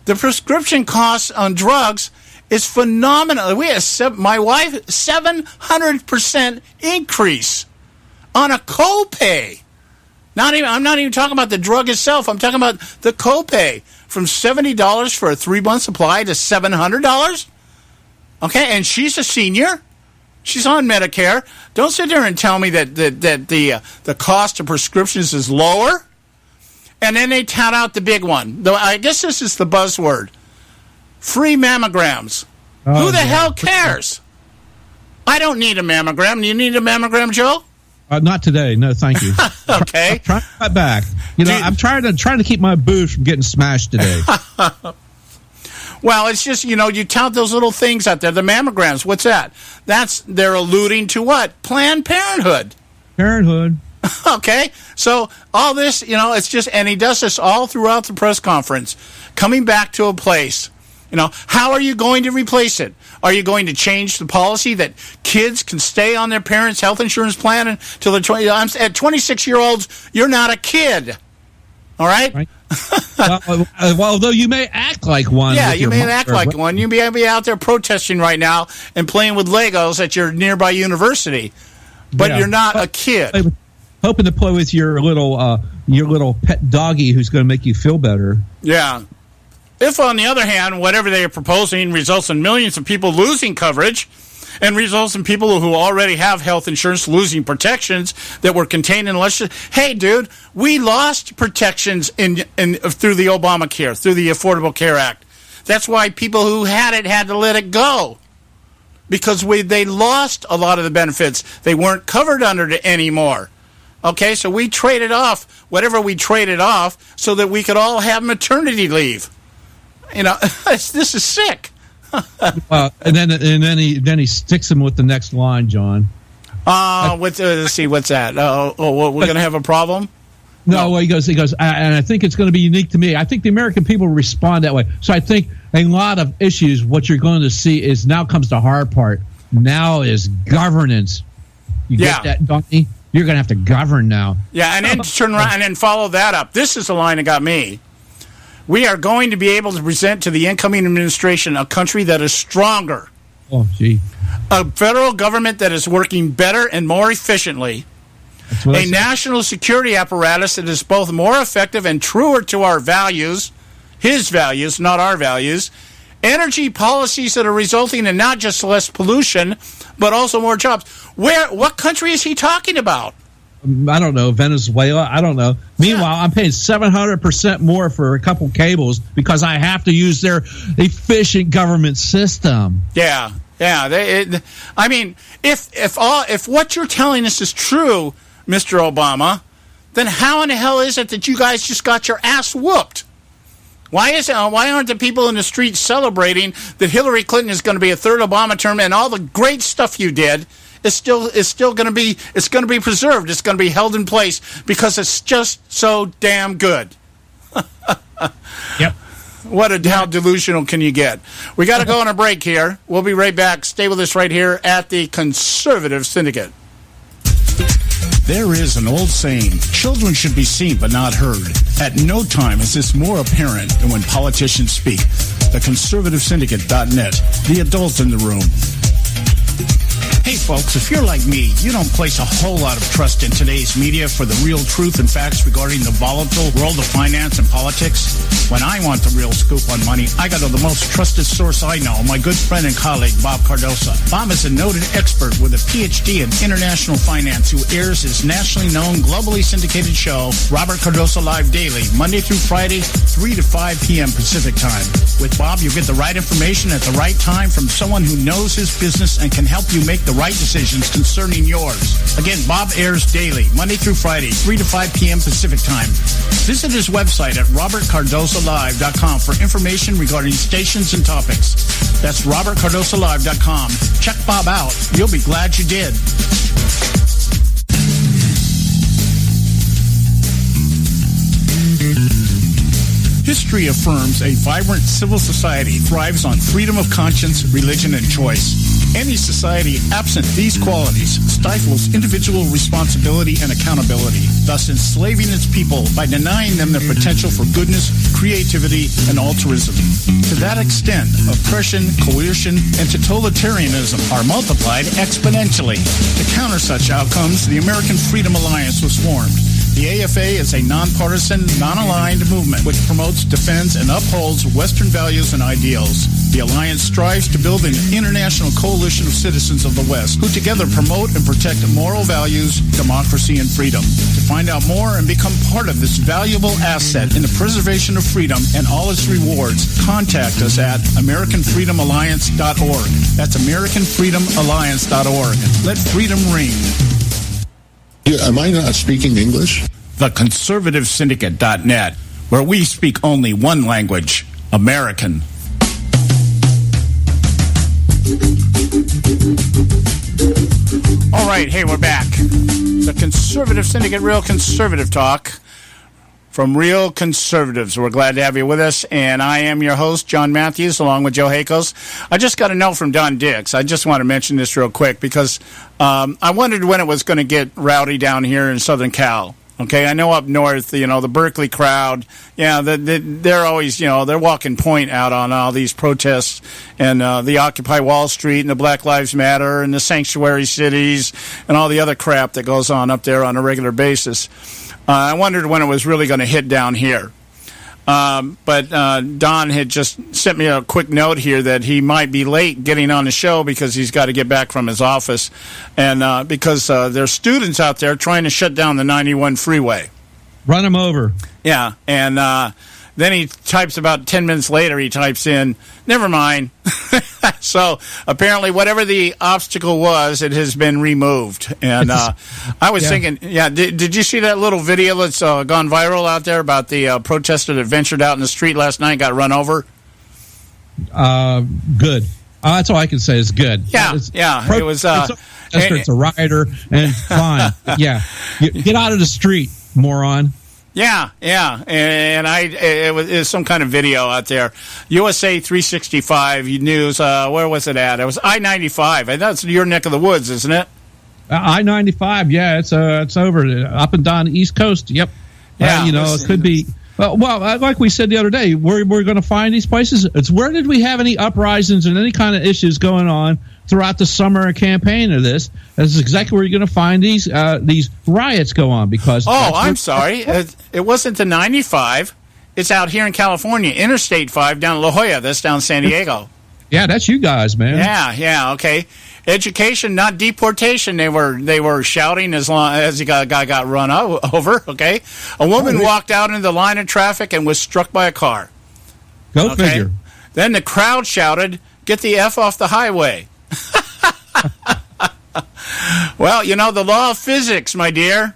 The prescription costs on drugs is phenomenal. We have my wife 700% increase on a copay. I'm not even talking about the drug itself. I'm talking about the copay from $70 for a 3-month supply to $700. Okay, and she's a senior. She's on Medicare. Don't sit there and tell me that the cost of prescriptions is lower. And then they tout out the big one. Though I guess this is the buzzword. Free mammograms. Who the hell cares? I don't need a mammogram. Do you need a mammogram, Joe? Not today. No, thank you. Okay. I'm trying to cut back. I'm trying to keep my boobs from getting smashed today. Well, it's just, you tout those little things out there. The mammograms, what's that? They're alluding to what? Planned Parenthood. Parenthood. Okay. So all this, it's just, and he does this all throughout the press conference, coming back to a place. How are you going to replace it? Are you going to change the policy that kids can stay on their parents' health insurance plan until they're 20? At 26-year-olds, you're not a kid. All right? Well, although you may act like one. Yeah, you may act like one. You may be out there protesting right now and playing with Legos at your nearby university, but you're not a kid. Hoping to play with your little pet doggy who's going to make you feel better. Yeah. If, on the other hand, whatever they are proposing results in millions of people losing coverage and results in people who already have health insurance losing protections that were contained in legislation. Hey, dude, we lost protections through the Obamacare, through the Affordable Care Act. That's why people who had it had to let it go, because they lost a lot of the benefits. They weren't covered under it anymore. Okay, so we traded off whatever we traded off so that we could all have maternity leave. This is sick. And then he sticks him with the next line, John. Let's see, what's that? We're going to have a problem? No, well, he goes, and I think it's going to be unique to me. I think the American people respond that way. So I think a lot of issues, what you're going to see is now comes the hard part. Now is governance. You get that, Donnie? You're going to have to govern now. Yeah, and then turn around and then follow that up. This is the line that got me. We are going to be able to present to the incoming administration a country that is stronger. Oh, gee. A federal government that is working better and more efficiently. A national security apparatus that is both more effective and truer to our values, his values, not our values. Energy policies that are resulting in not just less pollution, but also more jobs. What country is he talking about? I don't know, Venezuela. I don't know. Meanwhile, I'm paying 700% more for a couple cables because I have to use their efficient government system. Yeah. If what you're telling us is true, Mr. Obama, then how in the hell is it that you guys just got your ass whooped? Why aren't the people in the streets celebrating that Hillary Clinton is going to be a third Obama term and all the great stuff you did? It's still going to be preserved. It's going to be held in place because it's just so damn good. Yep. How delusional can you get? We got to go on a break here. We'll be right back. Stay with us right here at the Conservative Syndicate. There is an old saying, children should be seen but not heard. At no time is this more apparent than when politicians speak. TheConservativeSyndicate.net, the adult in the room. Hey folks, if you're like me, you don't place a whole lot of trust in today's media for the real truth and facts regarding the volatile world of finance and politics. When I want the real scoop on money, I go to the most trusted source I know, my good friend and colleague, Bob Cardoso. Bob is a noted expert with a PhD in international finance who airs his nationally known, globally syndicated show, Robert Cardoso Live Daily, Monday through Friday, 3 to 5 p.m. Pacific time. With Bob, you'll get the right information at the right time from someone who knows his business and can help you make the right decisions concerning yours. Again, Bob airs daily, Monday through Friday, 3 to 5 p.m. Pacific time. Visit his website at robertcardosolive.com for information regarding stations and topics. That's robertcardosolive.com. Check Bob out. You'll be glad you did. History affirms a vibrant civil society thrives on freedom of conscience, religion, and choice. Any society absent these qualities stifles individual responsibility and accountability, thus enslaving its people by denying them their potential for goodness, creativity, and altruism. To that extent, oppression, coercion, and totalitarianism are multiplied exponentially. To counter such outcomes, the American Freedom Alliance was formed. The AFA is a nonpartisan, non-aligned movement which promotes, defends, and upholds Western values and ideals. The Alliance strives to build an international coalition of citizens of the West who together promote and protect moral values, democracy, and freedom. To find out more and become part of this valuable asset in the preservation of freedom and all its rewards, contact us at AmericanFreedomAlliance.org. That's AmericanFreedomAlliance.org. Let freedom ring. Am I not speaking English? The Conservative Syndicate.net, where we speak only one language, American. All right, hey, we're back. The Conservative Syndicate, real conservative talk from real conservatives. We're glad to have you with us, and I am your host, John Matthews, along with Joe Hakos. I just got a note from Don Dix. I just want to mention this real quick because I wondered when it was going to get rowdy down here in Southern Cal. Okay, I know up north, the Berkeley crowd, they're always, they're walking point out on all these protests and the Occupy Wall Street and the Black Lives Matter and the sanctuary cities and all the other crap that goes on up there on a regular basis. I wondered when it was really going to hit down here. But Don had just sent me a quick note here that he might be late getting on the show because he's got to get back from his office. And because there's students out there trying to shut down the 91 freeway. Run them over. Yeah, and then he types about 10 minutes later, he types in, never mind. So apparently whatever the obstacle was, it has been removed. And I was thinking, did you see that little video that's gone viral out there about the protester that ventured out in the street last night and got run over? Good. That's all I can say is good. Yeah, it was... it's a rioter, and fine. Yeah. Get out of the street, moron. Yeah, and it was some kind of video out there. USA 365 News. Where was it at? It was I-95. That's your neck of the woods, isn't it? I-95. Yeah, it's over up and down the East Coast. Yep. Yeah, it could be. Well, like we said the other day, we're going to find these places. It's where did we have any uprisings and any kind of issues going on throughout the summer campaign of this? That's exactly where you're going to find these riots go on because. Oh, I'm sorry. It wasn't the 95. It's out here in California, Interstate 5 down La Jolla. That's down San Diego. Yeah, that's you guys, man. Yeah. Okay. Education, not deportation. They were shouting as long as the guy got run over. Okay. A woman walked out into the line of traffic and was struck by a car. Go figure. Then the crowd shouted, "Get the F off the highway." Well, the law of physics, my dear.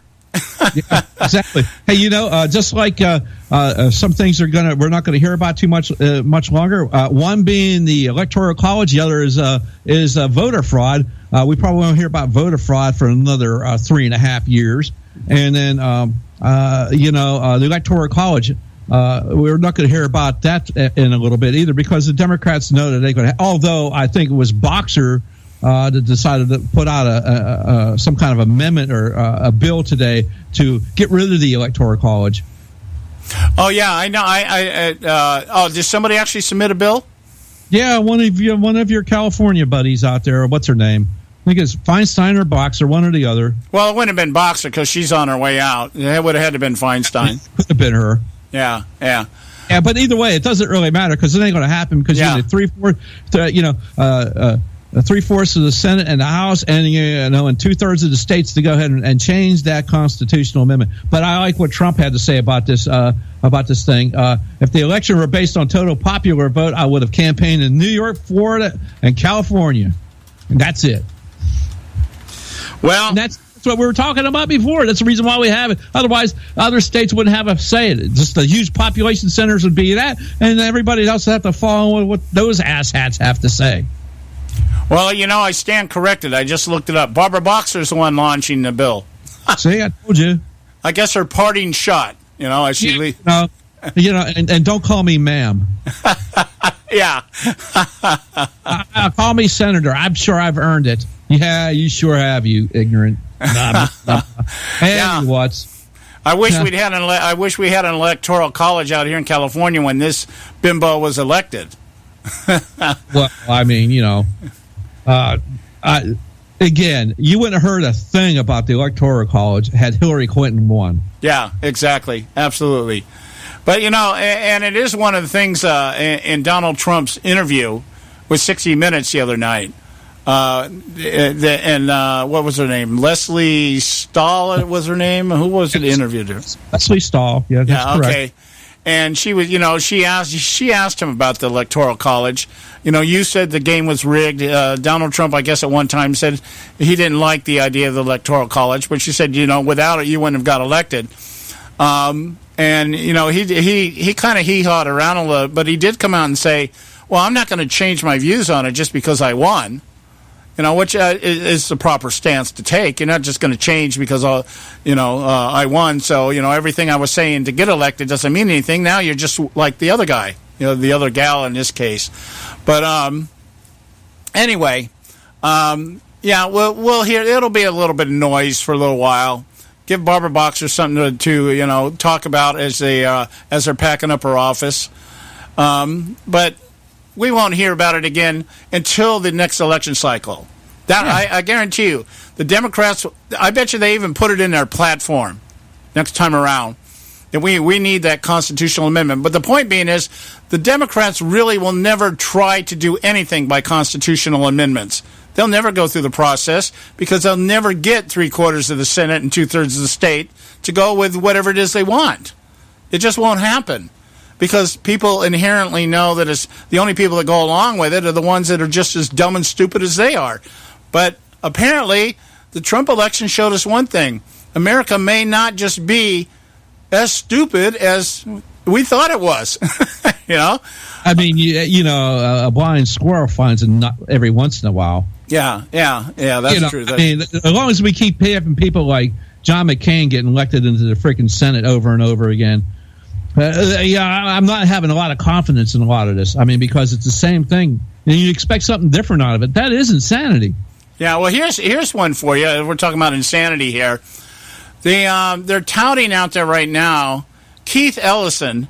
Yeah, exactly. Hey, just like some things we're not going to hear about too much longer. One being the Electoral College, the other is voter fraud. We probably won't hear about voter fraud for another 3.5 years. And then the Electoral College. We're not going to hear about that in a little bit either because the Democrats know that they're going to. Although I think it was Boxer that decided to put out some kind of amendment or a bill today to get rid of the Electoral College. Oh yeah, I know. Did somebody actually submit a bill? Yeah, one of your California buddies out there. What's her name? think it's Feinstein or Boxer, one or the other. Well, it wouldn't have been Boxer because she's on her way out. It would have had to have been Feinstein. Could have been her. Yeah. Yeah, but either way, it doesn't really matter because it ain't going to happen because you need 3/4 of the Senate and the House, and and 2/3 of the states to go ahead and change that constitutional amendment. But I like what Trump had to say about this thing. If the election were based on total popular vote, I would have campaigned in New York, Florida, and California. And that's it. Well, and that's what we were talking about before. That's the reason why we have it. Otherwise, other states wouldn't have a say in it. Just the huge population centers would be that, and everybody else would have to follow what those asshats have to say. Well, I stand corrected. I just looked it up. Barbara Boxer's the one launching the bill. See, I told you. I guess her parting shot, as she leaves. And don't call me ma'am. Yeah. Call me senator. I'm sure I've earned it. Yeah, you sure have, you ignorant. Hey, Watts. I wish we had an electoral college out here in California when this bimbo was elected. Well, I mean, again, you wouldn't have heard a thing about the electoral college had Hillary Clinton won. Yeah, exactly, absolutely. But and it is one of the things in Donald Trump's interview with 60 Minutes the other night. What was her name? Leslie Stahl was her name. Who was it interviewed her? Leslie Stahl. Yeah, that's correct. Okay. And she was, she asked him about the Electoral College. You said the game was rigged. Donald Trump, I guess, at one time said he didn't like the idea of the Electoral College, but she said, without it, you wouldn't have got elected. And he kind of hee-hawed around a little, but he did come out and say, "Well, I'm not going to change my views on it just because I won." Which is the proper stance to take. You're not just going to change because, I won. So, everything I was saying to get elected doesn't mean anything. Now you're just like the other guy, the other gal in this case. But anyway, we'll hear. It'll be a little bit of noise for a little while. Give Barbara Boxer something to talk about as they're packing up her office. But we won't hear about it again until the next election cycle. I guarantee you, the Democrats, I bet you they even put it in their platform next time around, that we need that constitutional amendment. But the point being is, the Democrats really will never try to do anything by constitutional amendments. They'll never go through the process because they'll never get 3/4 of the Senate and 2/3 of the state to go with whatever it is they want. It just won't happen. Because people inherently know that it's the only people that go along with it are the ones that are just as dumb and stupid as they are. But apparently, the Trump election showed us one thing. America may not just be as stupid as we thought it was. I mean, a blind squirrel finds a nut every once in a while. Yeah, that's true. I mean, as long as we keep having people like John McCain getting elected into the freaking Senate over and over again, I'm not having a lot of confidence in a lot of this. I mean, because it's the same thing, and you expect something different out of it. That is insanity. Yeah, well, here's one for you. We're talking about insanity here. They're touting out there right now Keith Ellison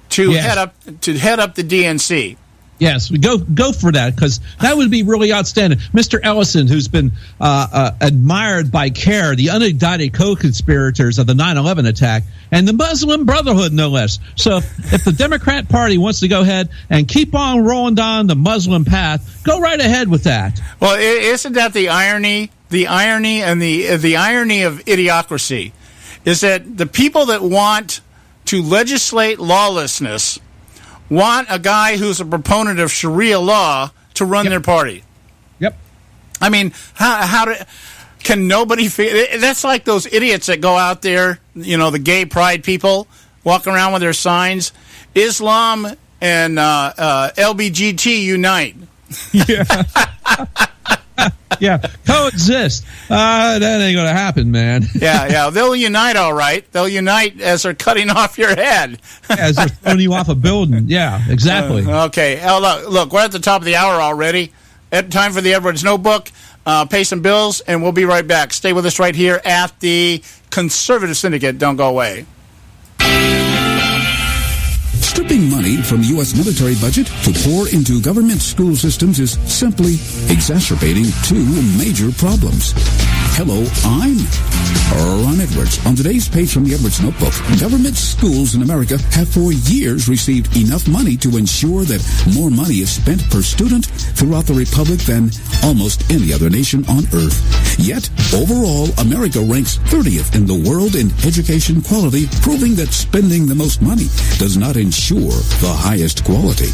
to head up the DNC. Yes, we go for that, because that would be really outstanding. Mr. Ellison, who's been admired by CARE, the unindicted co-conspirators of the 9/11 attack, and the Muslim Brotherhood, no less. So if the Democrat Party wants to go ahead and keep on rolling down the Muslim path, go right ahead with that. Well, isn't that the irony? The irony and the irony of idiocracy is that the people that want to legislate lawlessness want a guy who's a proponent of Sharia law to run their party. Yep. I mean, can nobody figure? That's like those idiots that go out there, the gay pride people, walking around with their signs, Islam and LBGT unite. Yeah. Yeah, coexist. That ain't going to happen, man. Yeah, they'll unite all right. They'll unite as they're cutting off your head. As they're throwing you off a building. Yeah, exactly. Okay. Look, we're at the top of the hour already. Time for the Edwards Notebook. Pay some bills, and we'll be right back. Stay with us right here at the Conservative Syndicate. Don't go away. Stripping money money from the U.S. military budget to pour into government school systems is simply exacerbating two major problems. Hello, I'm Ron Edwards. On today's page from the Edwards Notebook, government schools in America have for years received enough money to ensure that more money is spent per student throughout the Republic than almost any other nation on earth. Yet, overall, America ranks 30th in the world in education quality, proving that spending the most money does not ensure the highest quality.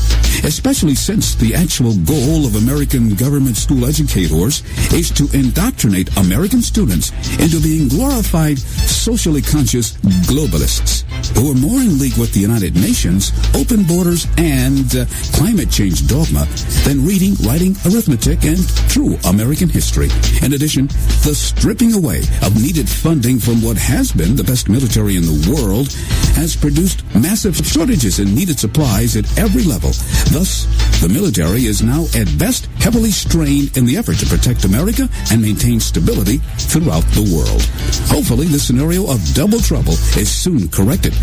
Especially since the actual goal of American government school educators is to indoctrinate American students into being glorified, socially conscious globalists who are more in league with the United Nations, open borders, and climate change dogma than reading, writing, arithmetic, and true American history. In addition, the stripping away of needed funding from what has been the best military in the world has produced massive shortages in needed supplies at every level. Thus, the military is now at best heavily strained in the effort to protect America and maintain stability throughout the world. Hopefully, the scenario of double trouble is soon corrected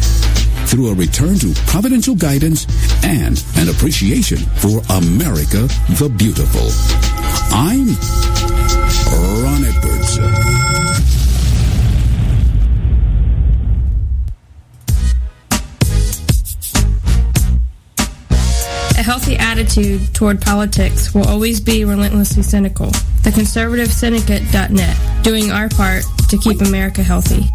through a return to providential guidance and an appreciation for America the Beautiful. I'm Ron Edwards. A healthy attitude toward politics will always be relentlessly cynical. The Conservative Syndicate.net, doing our part to keep America healthy.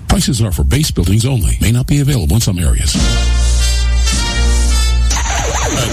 Prices are for base buildings only. May not be available in some areas.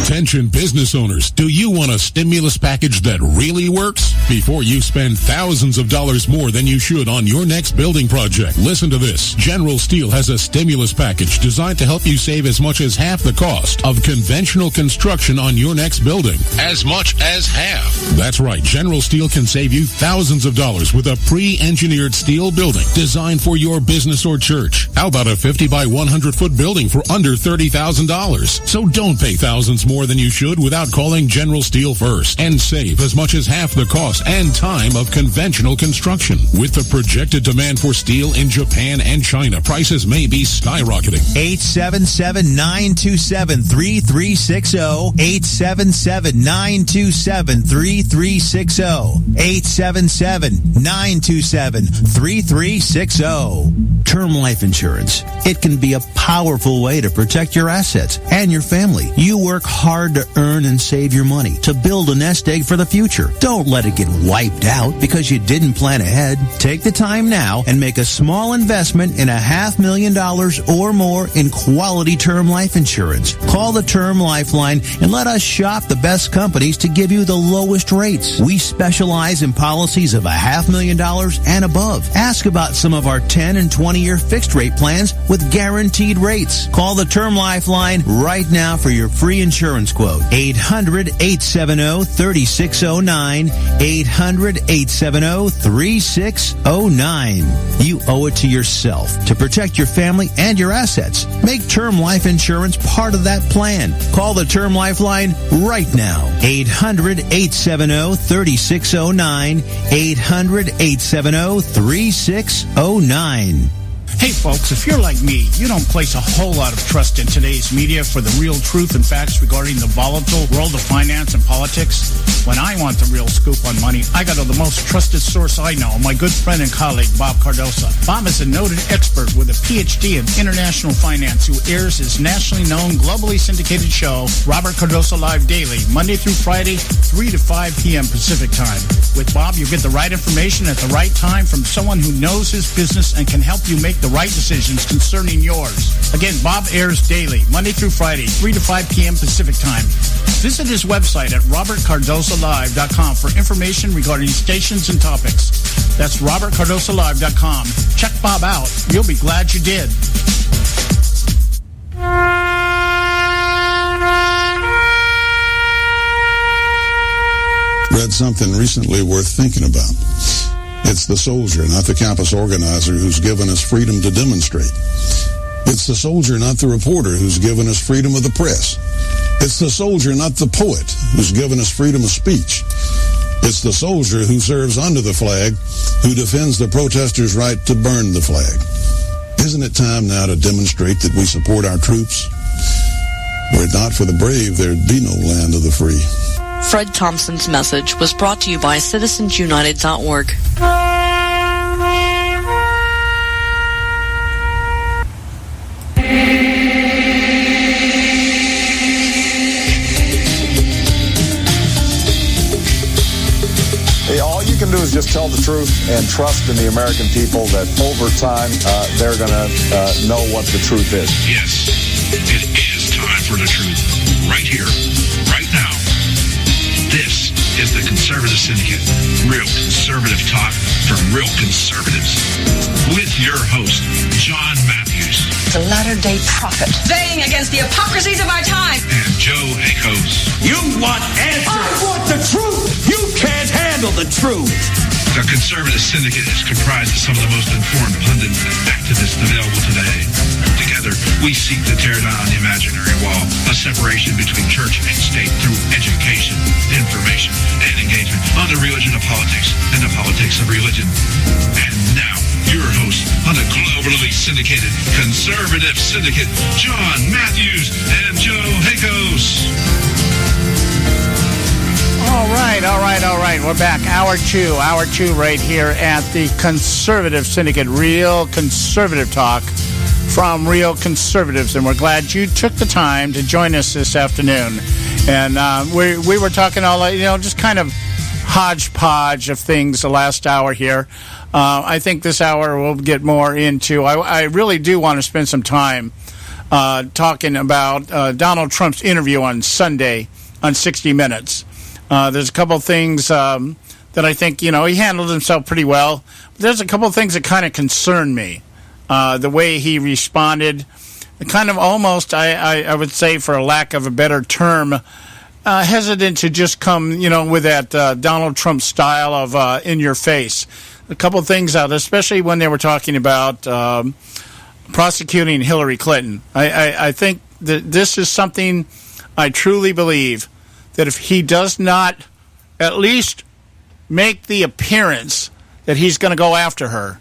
Attention business owners, do you want a stimulus package that really works? Before you spend thousands of dollars more than you should on your next building project, listen to this. General Steel has a stimulus package designed to help you save as much as half the cost of conventional construction on your next building. As much as half. That's right. General Steel can save you thousands of dollars with a pre-engineered steel building designed for your business or church. How about a 50 by 100 foot building for under $30,000? So don't pay thousands more than you should without calling General Steel first and save as much as half the cost and time of conventional construction. With the projected demand for steel in Japan and China, prices may be skyrocketing. 877-927-3360. 877-927-3360. 877-927-3360. Term life insurance. It can be a powerful way to protect your assets and your family. You work hard to earn and save your money to build a nest egg for the future. Don't let it get wiped out because you didn't plan ahead. Take the time now and make a small investment in $500,000 or more in quality term life insurance. Call the Term Lifeline and let us shop the best companies to give you the lowest rates. We specialize in policies of $500,000 and above. Ask about some of our 10 and 20-year fixed rate plans with guaranteed rates. Call the Term Lifeline right now for your free insurance quote. 800-870-3609. 800-870-3609. You owe it to yourself to protect your family and your assets. Make term life insurance part of that plan. Call the Term Lifeline right now. 800-870-3609. 800-870-3609. Hey folks, if you're like me, you don't place a whole lot of trust in today's media for the real truth and facts regarding the volatile world of finance and politics. When I want the real scoop on money, I go to the most trusted source I know, my good friend and colleague, Bob Cardosa. Bob is a noted expert with a PhD in international finance who airs his nationally known, globally syndicated show, Robert Cardosa Live Daily, Monday through Friday, 3 to 5 p.m. Pacific Time. With Bob, you get the right information at the right time from someone who knows his business and can help you make the right decisions concerning yours. Again, Bob airs daily, Monday through Friday, 3 to 5 p.m. Pacific Time. Visit his website at robertcardosalive.com for information regarding stations and topics. That's robertcardosalive.com. Check Bob out. You'll be glad you did. Read something recently worth thinking about. It's the soldier, not the campus organizer, who's given us freedom to demonstrate. It's the soldier, not the reporter, who's given us freedom of the press. It's the soldier, not the poet, who's given us freedom of speech. It's the soldier who serves under the flag who defends the protesters' right to burn the flag. Isn't it time now to demonstrate that we support our troops? Were it not for the brave, there'd be no land of the free. Fred Thompson's message was brought to you by citizensunited.org. All you can do is just tell the truth and trust in the American people that over time they're going to know what the truth is. Yes, it is time for the truth. Right here, right now. This is the Conservative Syndicate. Real conservative talk from real conservatives. With your host, John Matthews. The latter-day prophet. Baying against the hypocrisies of our time. And Joe Akos. You want answers. I want the truth. You can't handle the truth. The Conservative Syndicate is comprised of some of the most informed pundits and activists available today. Together, we seek to tear down the imaginary wall, a separation between church and state through education, information, and engagement on the religion of politics and the politics of religion. And now, your host on the globally syndicated Conservative Syndicate, John Matthews and Joe Akos. All right. We're back. Hour two right here at the Conservative Syndicate. Real conservative talk from real conservatives. And we're glad you took the time to join us this afternoon. And we were talking all, just kind of hodgepodge of things the last hour here. I think this hour we'll get more into. I really do want to spend some time talking about Donald Trump's interview on Sunday on 60 Minutes. There's a couple of things that I think, he handled himself pretty well. But there's a couple of things that kind of concern me. The way he responded, kind of almost, I would say, for a lack of a better term, hesitant to just come, with that Donald Trump style of in your face. A couple of things out, especially when they were talking about prosecuting Hillary Clinton. I think that this is something I truly believe that if he does not at least make the appearance that he's going to go after her,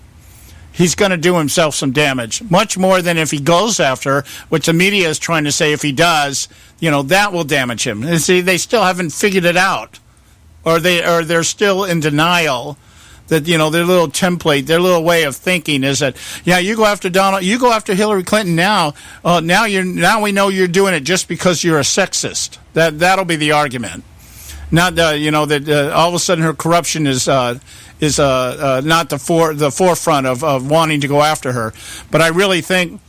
he's going to do himself some damage, much more than if he goes after her, which the media is trying to say if he does, that will damage him. And see, they still haven't figured it out, or they're still in denial that, their little template, their little way of thinking is that, you go after Donald, you go after Hillary Clinton now. Now we know you're doing it just because you're a sexist. That'll be the argument. Not that all of a sudden her corruption is not the forefront of wanting to go after her. But I really think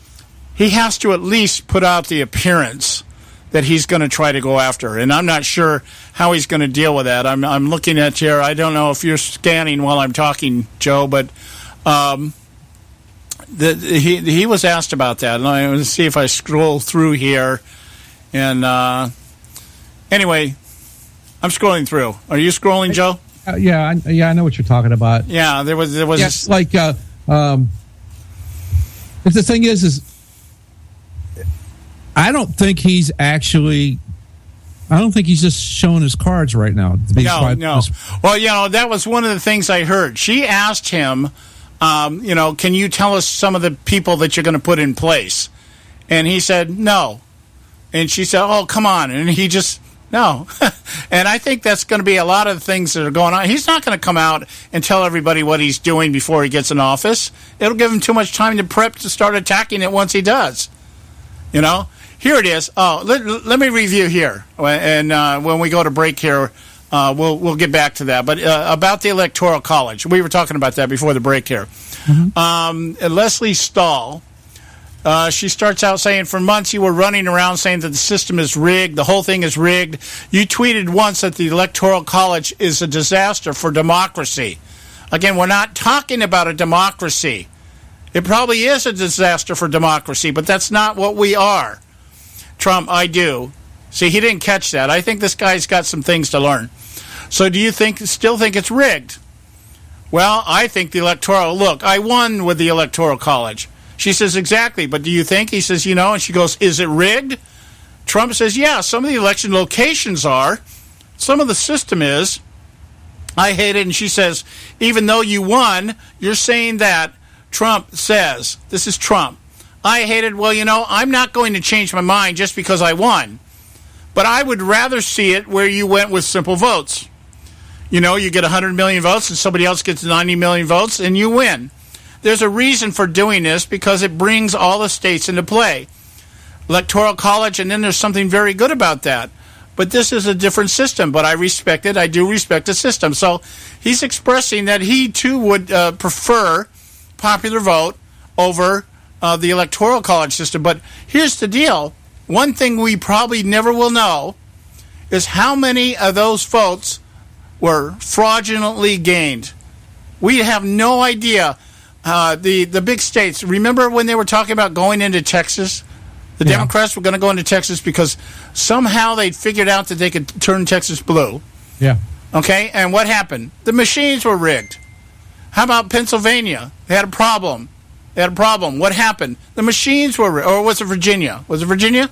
he has to at least put out the appearance that he's going to try to go after her. And I'm not sure how he's going to deal with that. I'm looking at here. I don't know if you're scanning while I'm talking, Joe, but he was asked about that. And I'm going to see if I scroll through here. And anyway, I'm scrolling through. Are you scrolling, Joe? Yeah, I know what you're talking about. Yeah, there was. Yes, like if the thing is I don't think he's just showing his cards right now. No. Well, that was one of the things I heard. She asked him, can you tell us some of the people that you're going to put in place? And he said, no. And she said, oh, come on. And he just, no. And I think that's going to be a lot of the things that are going on. He's not going to come out and tell everybody what he's doing before he gets in office. It'll give him too much time to prep to start attacking it once he does. Here it is. Oh, let me review here. And when we go to break here, we'll get back to that. But about the Electoral College, we were talking about that before the break here. Mm-hmm. Leslie Stahl, she starts out saying, for months you were running around saying that the system is rigged, the whole thing is rigged. You tweeted once that the Electoral College is a disaster for democracy. Again, we're not talking about a democracy. It probably is a disaster for democracy, but that's not what we are. Trump, I do. See, he didn't catch that. I think this guy's got some things to learn. So do you still think it's rigged? Well, I think the electoral, look, I won with the Electoral College. She says, exactly, but do you think? He says, and she goes, is it rigged? Trump says, yeah, some of the election locations are. Some of the system is. I hate it. And she says, even though you won, you're saying that Trump says, this is Trump. I hate it. Well, I'm not going to change my mind just because I won. But I would rather see it where you went with simple votes. You get 100 million votes and somebody else gets 90 million votes and you win. There's a reason for doing this because it brings all the states into play. Electoral college, and then there's something very good about that. But this is a different system, but I respect it. I do respect the system. So he's expressing that he, too, would prefer popular vote over the electoral college system. But here's the deal. One thing we probably never will know is how many of those votes were fraudulently gained. We have no idea. The big states, remember when they were talking about going into Texas? The Democrats were going to go into Texas because somehow they figured out that they could turn Texas blue. Yeah. Okay, and what happened? The machines were rigged. How about Pennsylvania? They had a problem. What happened? The machines were rigged. Or was it Virginia? Was it Virginia?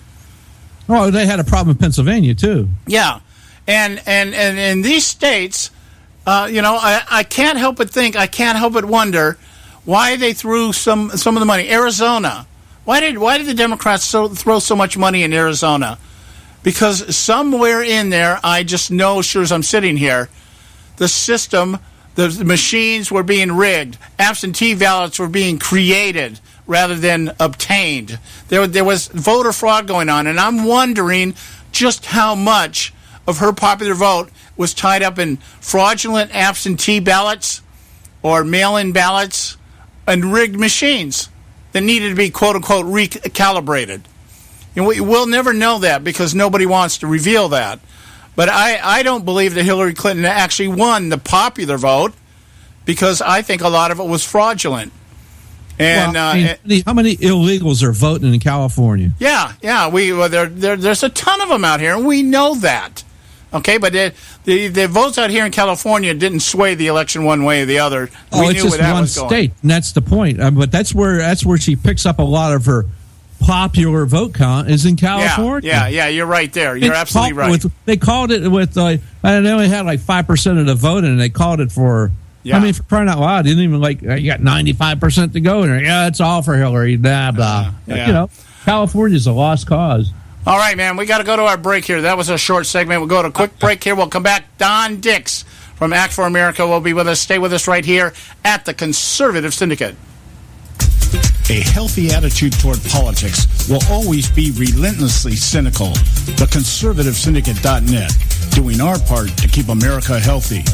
Oh, they had a problem in Pennsylvania, too. Yeah. And in these states, I can't help but think, I can't help but wonder why they threw some of the money. Arizona. Why did the Democrats throw so much money in Arizona? Because somewhere in there, I just know, sure as I'm sitting here, the system, the machines were being rigged. Absentee ballots were being created rather than obtained. There was voter fraud going on, and I'm wondering just how much of her popular vote was tied up in fraudulent absentee ballots or mail-in ballots and rigged machines that needed to be, quote-unquote, recalibrated. And we'll never know that because nobody wants to reveal that. But I don't believe that Hillary Clinton actually won the popular vote because I think a lot of it was fraudulent. And how many illegals are voting in California? Yeah. There's a ton of them out here, and we know that. Okay, but the votes out here in California didn't sway the election one way or the other. It's just one state, and that's the point. But that's where she picks up a lot of her popular vote count is in California. Yeah, you're right there. You're absolutely right. They called it with they only had like 5% of the vote, and they called it for. Yeah. I mean, for crying out loud, didn't even you got 95% to go, and it's all for Hillary. Blah blah. California's a lost cause. All right, man, we got to go to our break here. That was a short segment. We'll go to a quick break here. We'll come back. Don Dix from Act for America will be with us. Stay with us right here at the Conservative Syndicate. A healthy attitude toward politics will always be relentlessly cynical. The ConservativeSyndicate.net, doing our part to keep America healthy.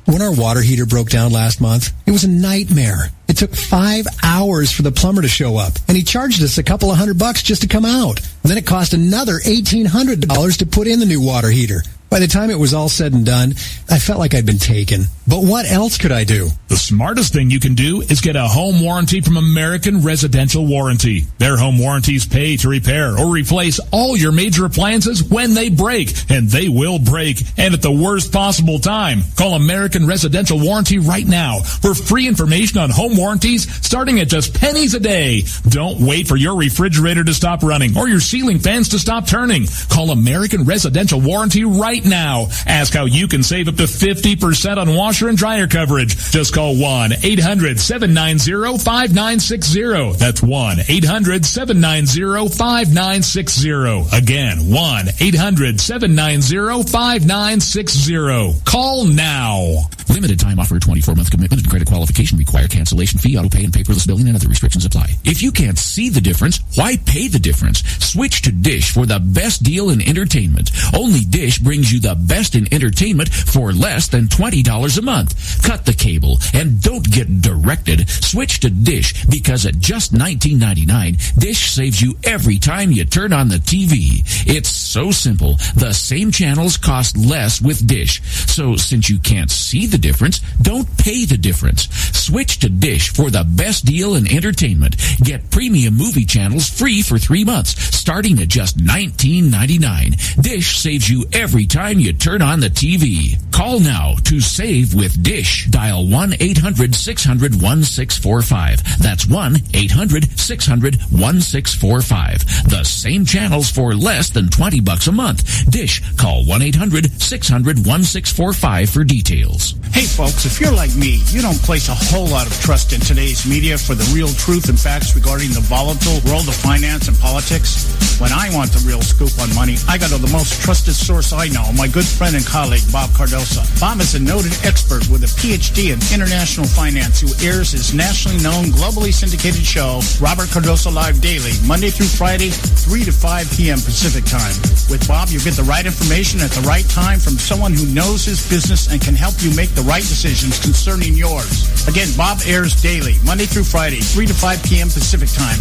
When our water heater broke down last month, it was a nightmare. It took 5 hours for the plumber to show up, and he charged us a couple of $100 just to come out. And then it cost another $1,800 to put in the new water heater. By the time it was all said and done, I felt like I'd been taken. But what else could I do? The smartest thing you can do is get a home warranty from American Residential Warranty. Their home warranties pay to repair or replace all your major appliances when they break, and they will break, and at the worst possible time. Call American Residential Warranty right now for free information on home warranties starting at just pennies a day. Don't wait for your refrigerator to stop running or your ceiling fans to stop turning. Call American Residential Warranty right now. Ask how you can save up to 50% on washer and dryer coverage. Just call 1-800-790-5960. That's 1-800-790-5960. Again, 1-800-790-5960. Call now. Limited time offer, 24-month commitment and credit qualification require cancellation fee, auto pay, and paperless billing and other restrictions apply. If you can't see the difference, why pay the difference? Switch to Dish for the best deal in entertainment. Only Dish brings you the best in entertainment for less than $20 a month. Cut the cable and don't get directed. Switch to Dish because at just $19.99, Dish saves you every time you turn on the TV. It's so simple. The same channels cost less with Dish. So since you can't see the difference, don't pay the difference. Switch to Dish for the best deal in entertainment. Get premium movie channels free for 3 months, starting at just $19.99. Dish saves you every time you turn on the TV. Call now to save with Dish. Dial 1-800-600-1645. That's 1-800-600-1645. The same channels for less than $20 $20 a month. Dish, call 1-800-600-1645 for details. Hey folks, if you're like me, you don't place a whole lot of trust in today's media for the real truth and facts regarding the volatile world of finance and politics. When I want the real scoop on money, I go to the most trusted source I know, my good friend and colleague, Bob Cardoso. Bob is a noted expert with a PhD in international finance who airs his nationally known, globally syndicated show, Robert Cardoso Live Daily, Monday through Friday, 3 to 5 p.m. Pacific Time. With Bob, you get the right information at the right time from someone who knows his business and can help you make the right decisions concerning yours. Again, Bob airs daily, Monday through Friday, 3 to 5 p.m. Pacific Time.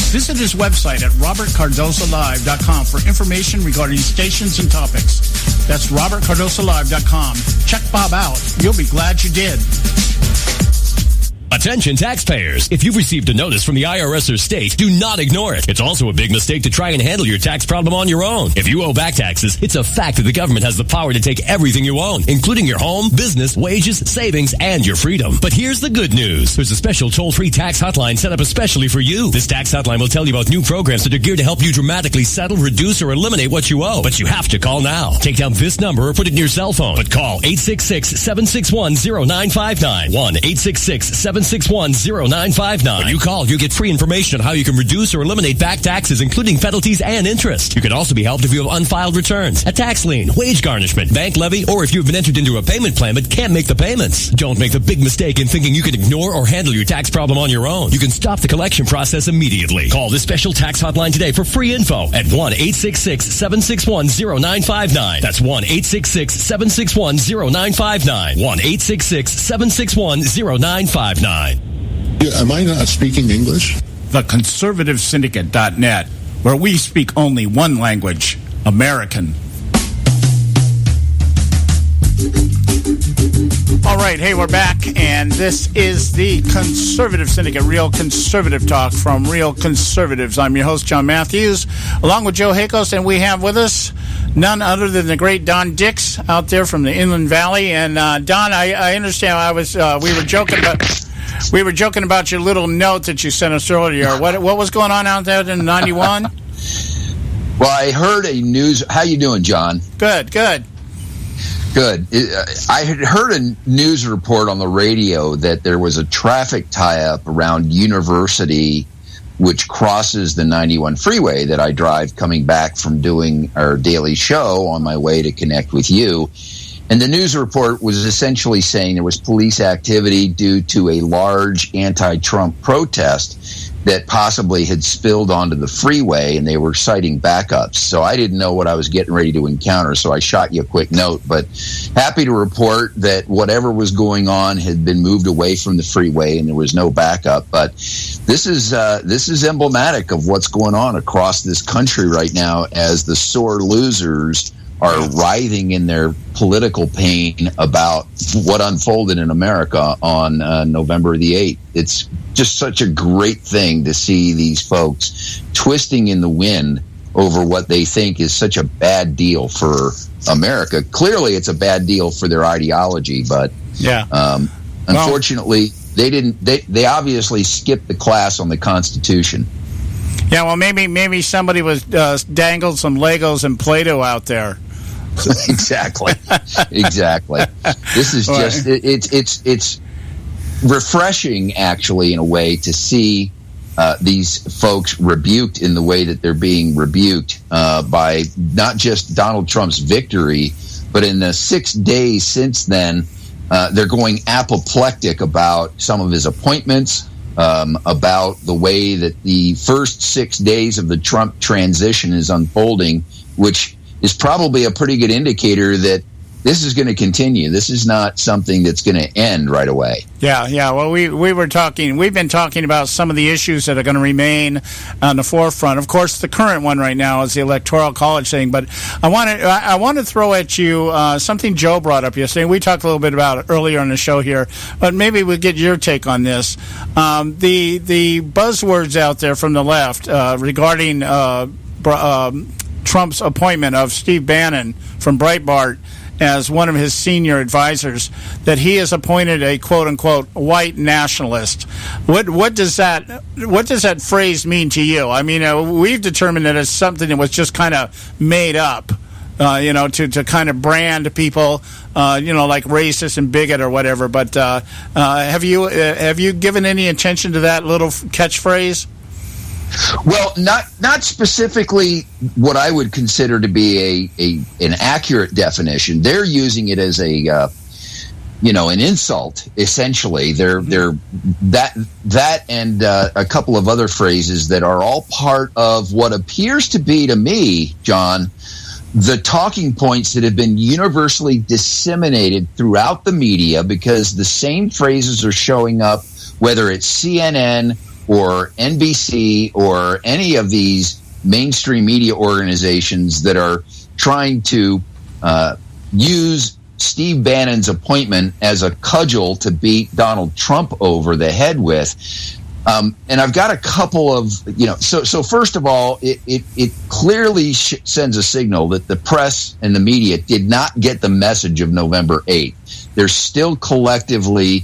Visit his website at robertcardosolive.com for information regarding stations and topics. That's robertcardosolive.com. Check Bob out. You'll be glad you did. Attention taxpayers. If you've received a notice from the IRS or state, do not ignore it. It's also a big mistake to try and handle your tax problem on your own. If you owe back taxes, it's a fact that the government has the power to take everything you own, including your home, business, wages, savings, and your freedom. But here's the good news. There's a special toll-free tax hotline set up especially for you. This tax hotline will tell you about new programs that are geared to help you dramatically settle, reduce, or eliminate what you owe. But you have to call now. Take down this number or put it in your cell phone. But call 866-761-0959. 1-866-761-0959. When you call, you get free information on how you can reduce or eliminate back taxes, including penalties and interest. You can also be helped if you have unfiled returns, a tax lien, wage garnishment, bank levy, or if you've been entered into a payment plan but can't make the payments. Don't make the big mistake in thinking you can ignore or handle your tax problem on your own. You can stop the collection process immediately. Call this special tax hotline today for free info at 1-866-761-0959. That's 1-866-761-0959. 1-866-761-0959. Am I not speaking English? The ConservativeSyndicate.net, where we speak only one language, American. All right, hey, we're back, and this is the Conservative Syndicate, real conservative talk from real conservatives. I'm your host, John Matthews, along with Joe Hakos, and we have with us none other than the great Don Dix out there from the Inland Valley. And Don, I understand we were joking about your little note that you sent us earlier. What was going on out there in 91? Well, I heard a news. How you doing, John? Good. I had heard a news report on the radio that there was a traffic tie-up around University, which crosses the 91 freeway that I drive coming back from doing our daily show on my way to connect with you. And the news report was essentially saying there was police activity due to a large anti-Trump protest that possibly had spilled onto the freeway, and they were citing backups. So I didn't know what I was getting ready to encounter, so I shot you a quick note. But happy to report that whatever was going on had been moved away from the freeway, and there was no backup. But this is emblematic of what's going on across this country right now, as the sore losers are writhing in their political pain about what unfolded in America on November the 8th. It's just such a great thing to see these folks twisting in the wind over what they think is such a bad deal for America. Clearly, it's a bad deal for their ideology, but unfortunately, they didn't. They obviously skipped the class on the Constitution. Yeah, well, maybe somebody was dangled some Legos and Play-Doh out there. Exactly. This is just it's refreshing, actually, in a way, to see these folks rebuked in the way that they're being rebuked by not just Donald Trump's victory, but in the 6 days since then, they're going apoplectic about some of his appointments, about the way that the first 6 days of the Trump transition is unfolding, which is probably a pretty good indicator that this is going to continue. This is not something that's going to end right away. Yeah. Well, we've been talking about some of the issues that are going to remain on the forefront. Of course, the current one right now is the Electoral College thing. But I want to throw at you something Joe brought up yesterday. We talked a little bit about it earlier on the show here, but maybe we'll get your take on this. The buzzwords out there from the left regarding Trump Trump's appointment of Steve Bannon from Breitbart as one of his senior advisors, that he has appointed a quote-unquote white nationalist. What does that phrase mean to you? I mean, we've determined that it's something that was just kind of made up, to kind of brand people, like racist and bigot or whatever. But have you given any attention to that little catchphrase? Well, not specifically what I would consider to be an accurate definition. They're using it as an insult. Essentially, they're that and a couple of other phrases that are all part of what appears to be, to me, John, the talking points that have been universally disseminated throughout the media, because the same phrases are showing up, whether it's CNN or NBC or any of these mainstream media organizations that are trying to use Steve Bannon's appointment as a cudgel to beat Donald Trump over the head with. And I've got a couple of, so first of all, it clearly sends a signal that the press and the media did not get the message of November 8th. They're still collectively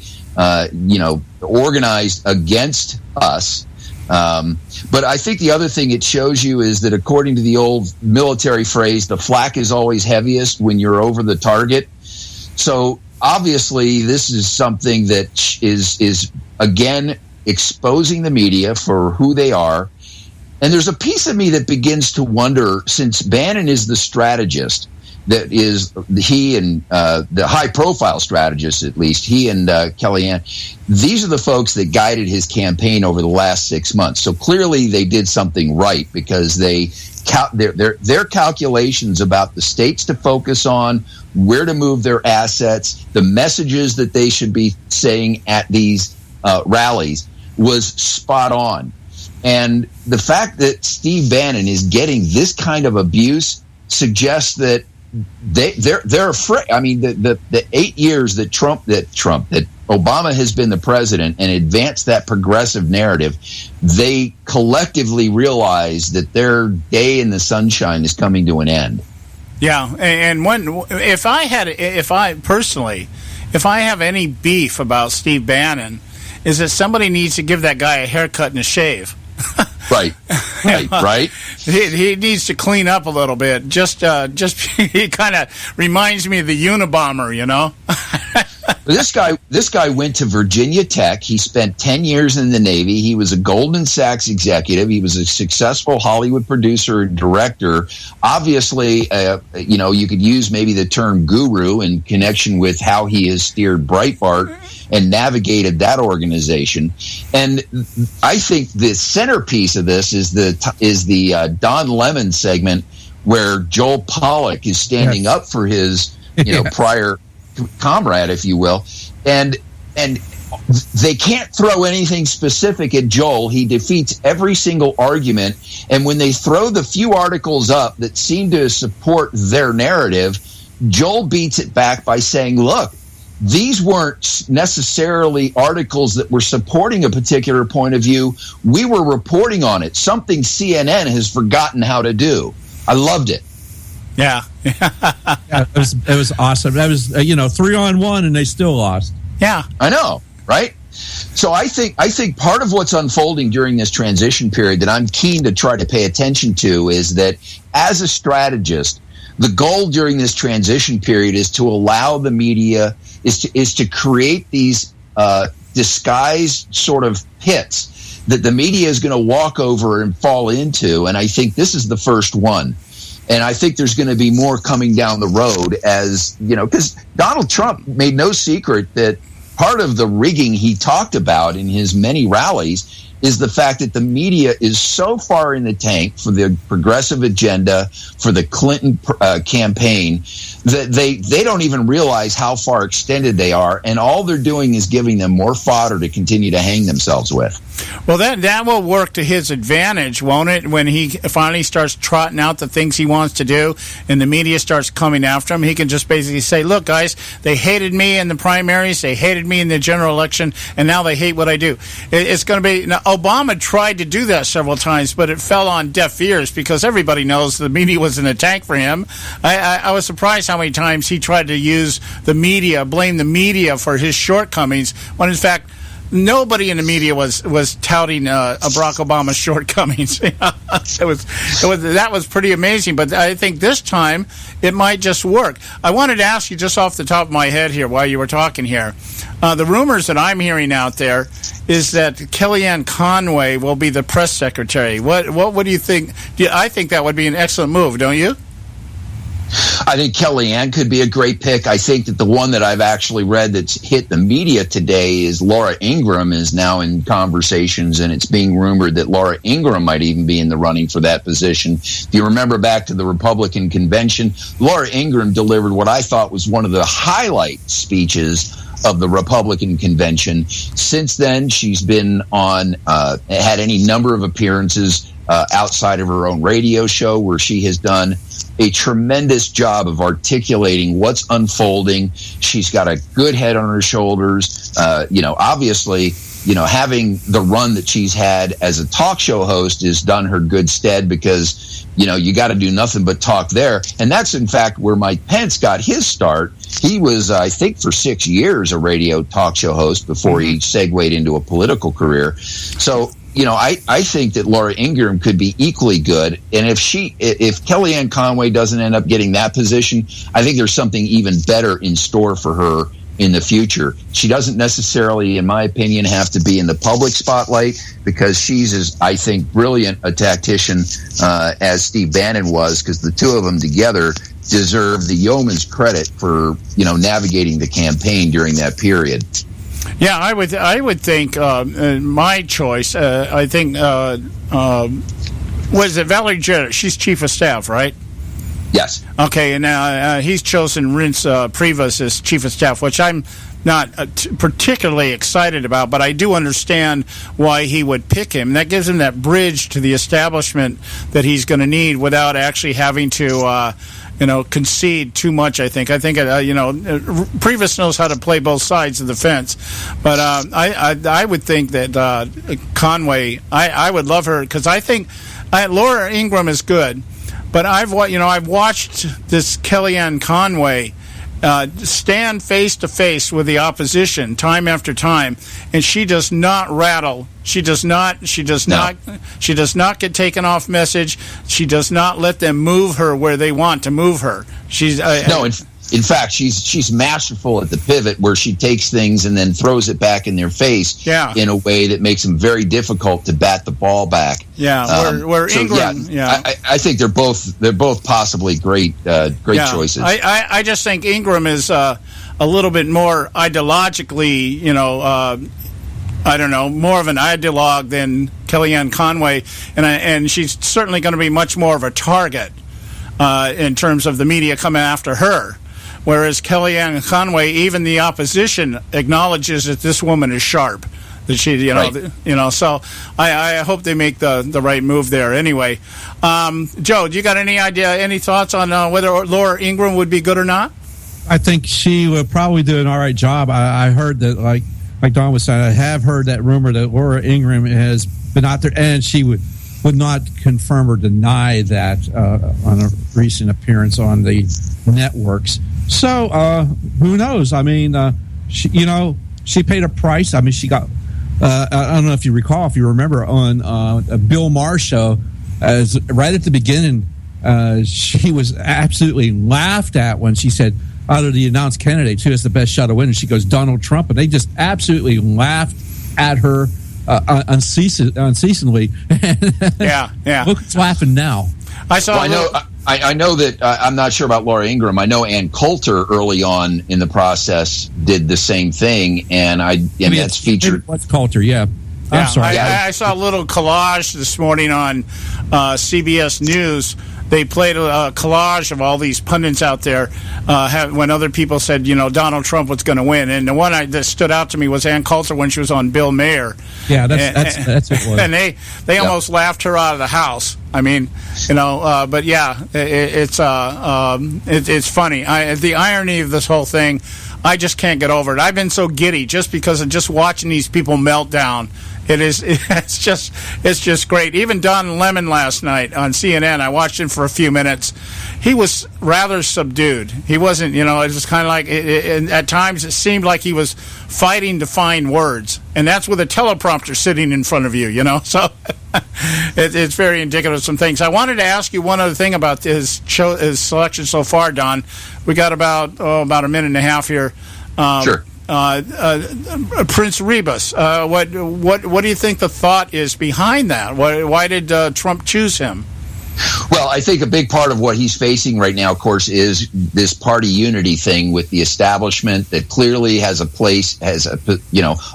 organized against us. But I think the other thing it shows you is that, according to the old military phrase, the flak is always heaviest when you're over the target. So obviously this is something that is again exposing the media for who they are. And there's a piece of me that begins to wonder, since Bannon is the strategist, that is he and the high-profile strategists, at least, he and Kellyanne, these are the folks that guided his campaign over the last 6 months. So clearly they did something right, because their calculations about the states to focus on, where to move their assets, the messages that they should be saying at these rallies was spot on. And the fact that Steve Bannon is getting this kind of abuse suggests that they're afraid. I mean, the 8 years that Obama has been the president and advanced that progressive narrative, they collectively realize that their day in the sunshine is coming to an end. Yeah, and if I have any beef about Steve Bannon, is that somebody needs to give that guy a haircut and a shave. Right. He needs to clean up a little bit. Just he kind of reminds me of the Unabomber, This guy went to Virginia Tech. He spent 10 years in the Navy. He was a Goldman Sachs executive. He was a successful Hollywood producer and director. Obviously, you could use maybe the term guru in connection with how he has steered Breitbart and navigated that organization. And I think the centerpiece of this is the Don Lemon segment, where Joel Pollak is standing up for his prior comrade, if you will, and they can't throw anything specific at Joel. He defeats every single argument, and when they throw the few articles up that seem to support their narrative, Joel beats it back by saying, look, these weren't necessarily articles that were supporting a particular point of view. We were reporting on it, something CNN has forgotten how to do. I loved it. Yeah. It was awesome. That was 3-on-1 and they still lost. Yeah, I know, right? So I think part of what's unfolding during this transition period that I'm keen to try to pay attention to is that, as a strategist, the goal during this transition period is to allow the media is to create these disguised sort of pits that the media is going to walk over and fall into, and I think this is the first one. And I think there's going to be more coming down the road, as because Donald Trump made no secret that part of the rigging he talked about in his many rallies is the fact that the media is so far in the tank for the progressive agenda, for the Clinton campaign, that they don't even realize how far extended they are, and all they're doing is giving them more fodder to continue to hang themselves with. Well, that will work to his advantage, won't it, when he finally starts trotting out the things he wants to do and the media starts coming after him? He can just basically say, look, guys, they hated me in the primaries, they hated me in the general election, and now they hate what I do. It's going to be, Obama tried to do that several times, but it fell on deaf ears because everybody knows the media was in a tank for him. I was surprised how many times he tried to use the media, blame the media for his shortcomings, when in fact nobody in the media was touting Barack Obama's shortcomings. That was pretty amazing. But I think this time it might just work. I wanted to ask you just off the top of my head here while you were talking here. The rumors that I'm hearing out there is that Kellyanne Conway will be the press secretary. What do you think? I think that would be an excellent move, don't you? I think Kellyanne could be a great pick. I think that the one that I've actually read that's hit the media today is Laura Ingraham is now in conversations, and it's being rumored that Laura Ingraham might even be in the running for that position. If you remember back to the Republican convention, Laura Ingraham delivered what I thought was one of the highlight speeches of the Republican convention. Since then, she's been on, had any number of appearances outside of her own radio show, where she has done a tremendous job of articulating what's unfolding. She's got a good head on her shoulders. Obviously, having the run that she's had as a talk show host has done her good stead, because, you got to do nothing but talk there. And that's, in fact, where Mike Pence got his start. He was, I think, for 6 years a radio talk show host before he segued into a political career. So, I think that Laura Ingraham could be equally good. And if Kellyanne Conway doesn't end up getting that position, I think there's something even better in store for her in the future. She doesn't necessarily, in my opinion, have to be in the public spotlight, because she's as, I think, brilliant a tactician as Steve Bannon was, because the two of them together deserve the yeoman's credit for, navigating the campaign during that period. Yeah, I would think my choice. I think was it Valerie Jarrett? She's chief of staff, right? Yes. Okay, and now he's chosen Reince Priebus as chief of staff, which I'm not particularly excited about, but I do understand why he would pick him. That gives him that bridge to the establishment that he's going to need without actually having to concede too much. I think Priebus knows how to play both sides of the fence, but I would think that Conway, I would love her, because I think Laura Ingraham is good, but I've watched this Kellyanne Conway stand face to face with the opposition time after time, and she does not rattle. She does not get taken off message. She does not let them move her where they want to move her. In fact, she's masterful at the pivot, where she takes things and then throws it back in their face in a way that makes them very difficult to bat the ball back. Yeah, where Ingram. I think they're both possibly great choices. I just think Ingram is a little bit more ideologically, I don't know, more of an ideologue than Kellyanne Conway, and she's certainly going to be much more of a target in terms of the media coming after her. Whereas Kellyanne Conway, even the opposition acknowledges that this woman is sharp. That she, So I hope they make the right move there. Anyway, Joe, do you got any thoughts on whether Laura Ingraham would be good or not? I think she would probably do an all right job. I heard that, like Don was saying, I have heard that rumor that Laura Ingraham has been out there, and she would not confirm or deny that on a recent appearance on the networks. So who knows? I mean, she paid a price. I mean, she got. I don't know if you remember on Bill Maher's show, right at the beginning, she was absolutely laughed at when she said, out of the announced candidates, who has the best shot of winning? She goes, Donald Trump, and they just absolutely laughed at her unceasingly. Yeah. Look who's laughing now. I know that I'm not sure about Laura Ingraham. I know Ann Coulter early on in the process did the same thing, and that's featured. What's Coulter? Yeah. I'm sorry. I saw a little collage this morning on CBS News. They played a collage of all these pundits out there when other people said, Donald Trump was going to win. And the one that stood out to me was Ann Coulter when she was on Bill Maher. Yeah, that's it was. And they almost laughed her out of the house. I mean, but yeah, it's funny. The irony of this whole thing, I just can't get over it. I've been so giddy just because of just watching these people melt down. It's just great. Even Don Lemon last night on CNN, I watched him for a few minutes. He was rather subdued. He wasn't, it was kind of like, at times it seemed like he was fighting to find words. And that's with a teleprompter sitting in front of you, So it's very indicative of some things. I wanted to ask you one other thing about his selection so far, Don. We got about a minute and a half here. Sure. Prince Rebus. What do you think the thought is behind that? Why did Trump choose him? Well, I think a big part of what he's facing right now, of course, is this party unity thing with the establishment that clearly has a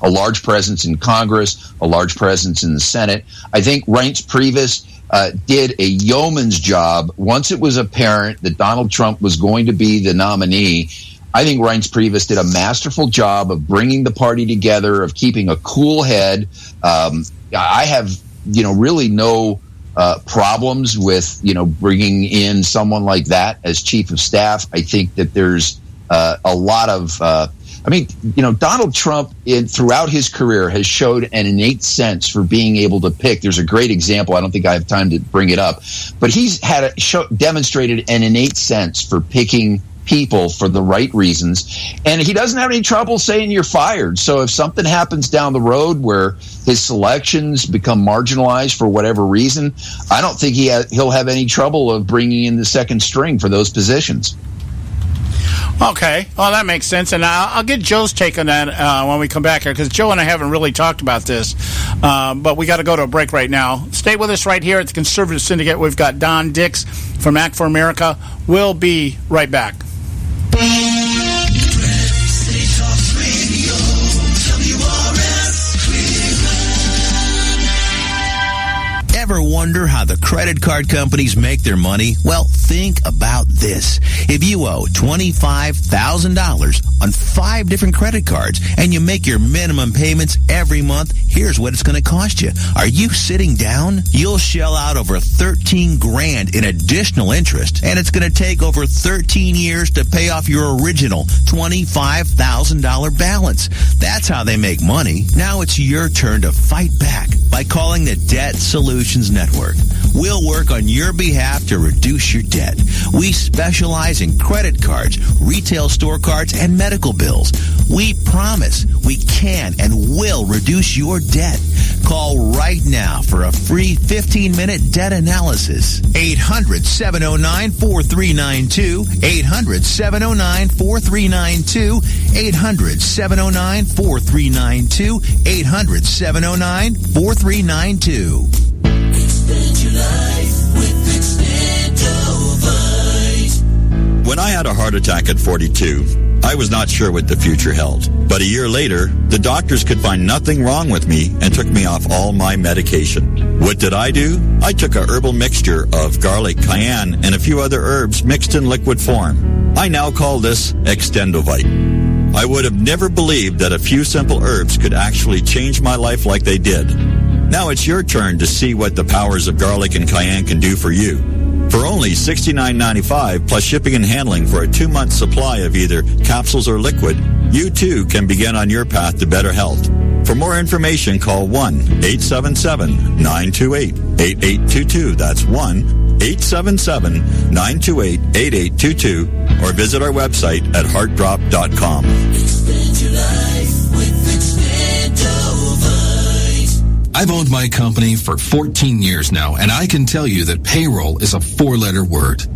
large presence in Congress, a large presence in the Senate. I think Reince Priebus did a yeoman's job once it was apparent that Donald Trump was going to be the nominee. I think Reince Priebus did a masterful job of bringing the party together, of keeping a cool head. I have, really no problems with, bringing in someone like that as chief of staff. I think that there's a lot of, Donald Trump throughout his career has showed an innate sense for being able to pick. There's a great example. I don't think I have time to bring it up, but he's demonstrated an innate sense for picking people for the right reasons, and he doesn't have any trouble saying you're fired. So if something happens down the road where his selections become marginalized for whatever reason, I don't think he'll have any trouble of bringing in the second string for those positions. Okay, well, that makes sense, and I'll get Joe's take on that when we come back here, because Joe and I haven't really talked about this, but we got to go to a break right now. Stay with us right here at the Conservative Syndicate. We've got Don Dix from Act for America. We'll be right back. Ever wonder how the credit card companies make their money? Well, think about this. If you owe $25,000 on 5 different credit cards and you make your minimum payments every month, here's what it's going to cost you. Are you sitting down? You'll shell out over $13,000 in additional interest, and it's going to take over 13 years to pay off your original $25,000 balance. That's how they make money. Now it's your turn to fight back by calling the Debt Solutions Network. We'll work on your behalf to reduce your debt. We specialize in credit cards, retail store cards, and medical bills. We promise we can and will reduce your debt. Call right now for a free 15-minute debt analysis. 800-709-4392. 800-709-4392. 800-709-4392. 800-709-4392. Expand your life with Expandovite. When I had a heart attack at 42, I was not sure what the future held. But a year later, the doctors could find nothing wrong with me and took me off all my medication. What did I do? I took a herbal mixture of garlic, cayenne, and a few other herbs mixed in liquid form. I now call this Extendovite. I would have never believed that a few simple herbs could actually change my life like they did. Now it's your turn to see what the powers of garlic and cayenne can do for you. For only $69.95 plus shipping and handling for a 2-month supply of either capsules or liquid, you too can begin on your path to better health. For more information, call 1-877-928-8822. That's 1-877-928-8822. Or visit our website at heartdrop.com. Expand your life with Expandovite. I've owned my company for 14 years now, and I can tell you that payroll is a 4-letter word.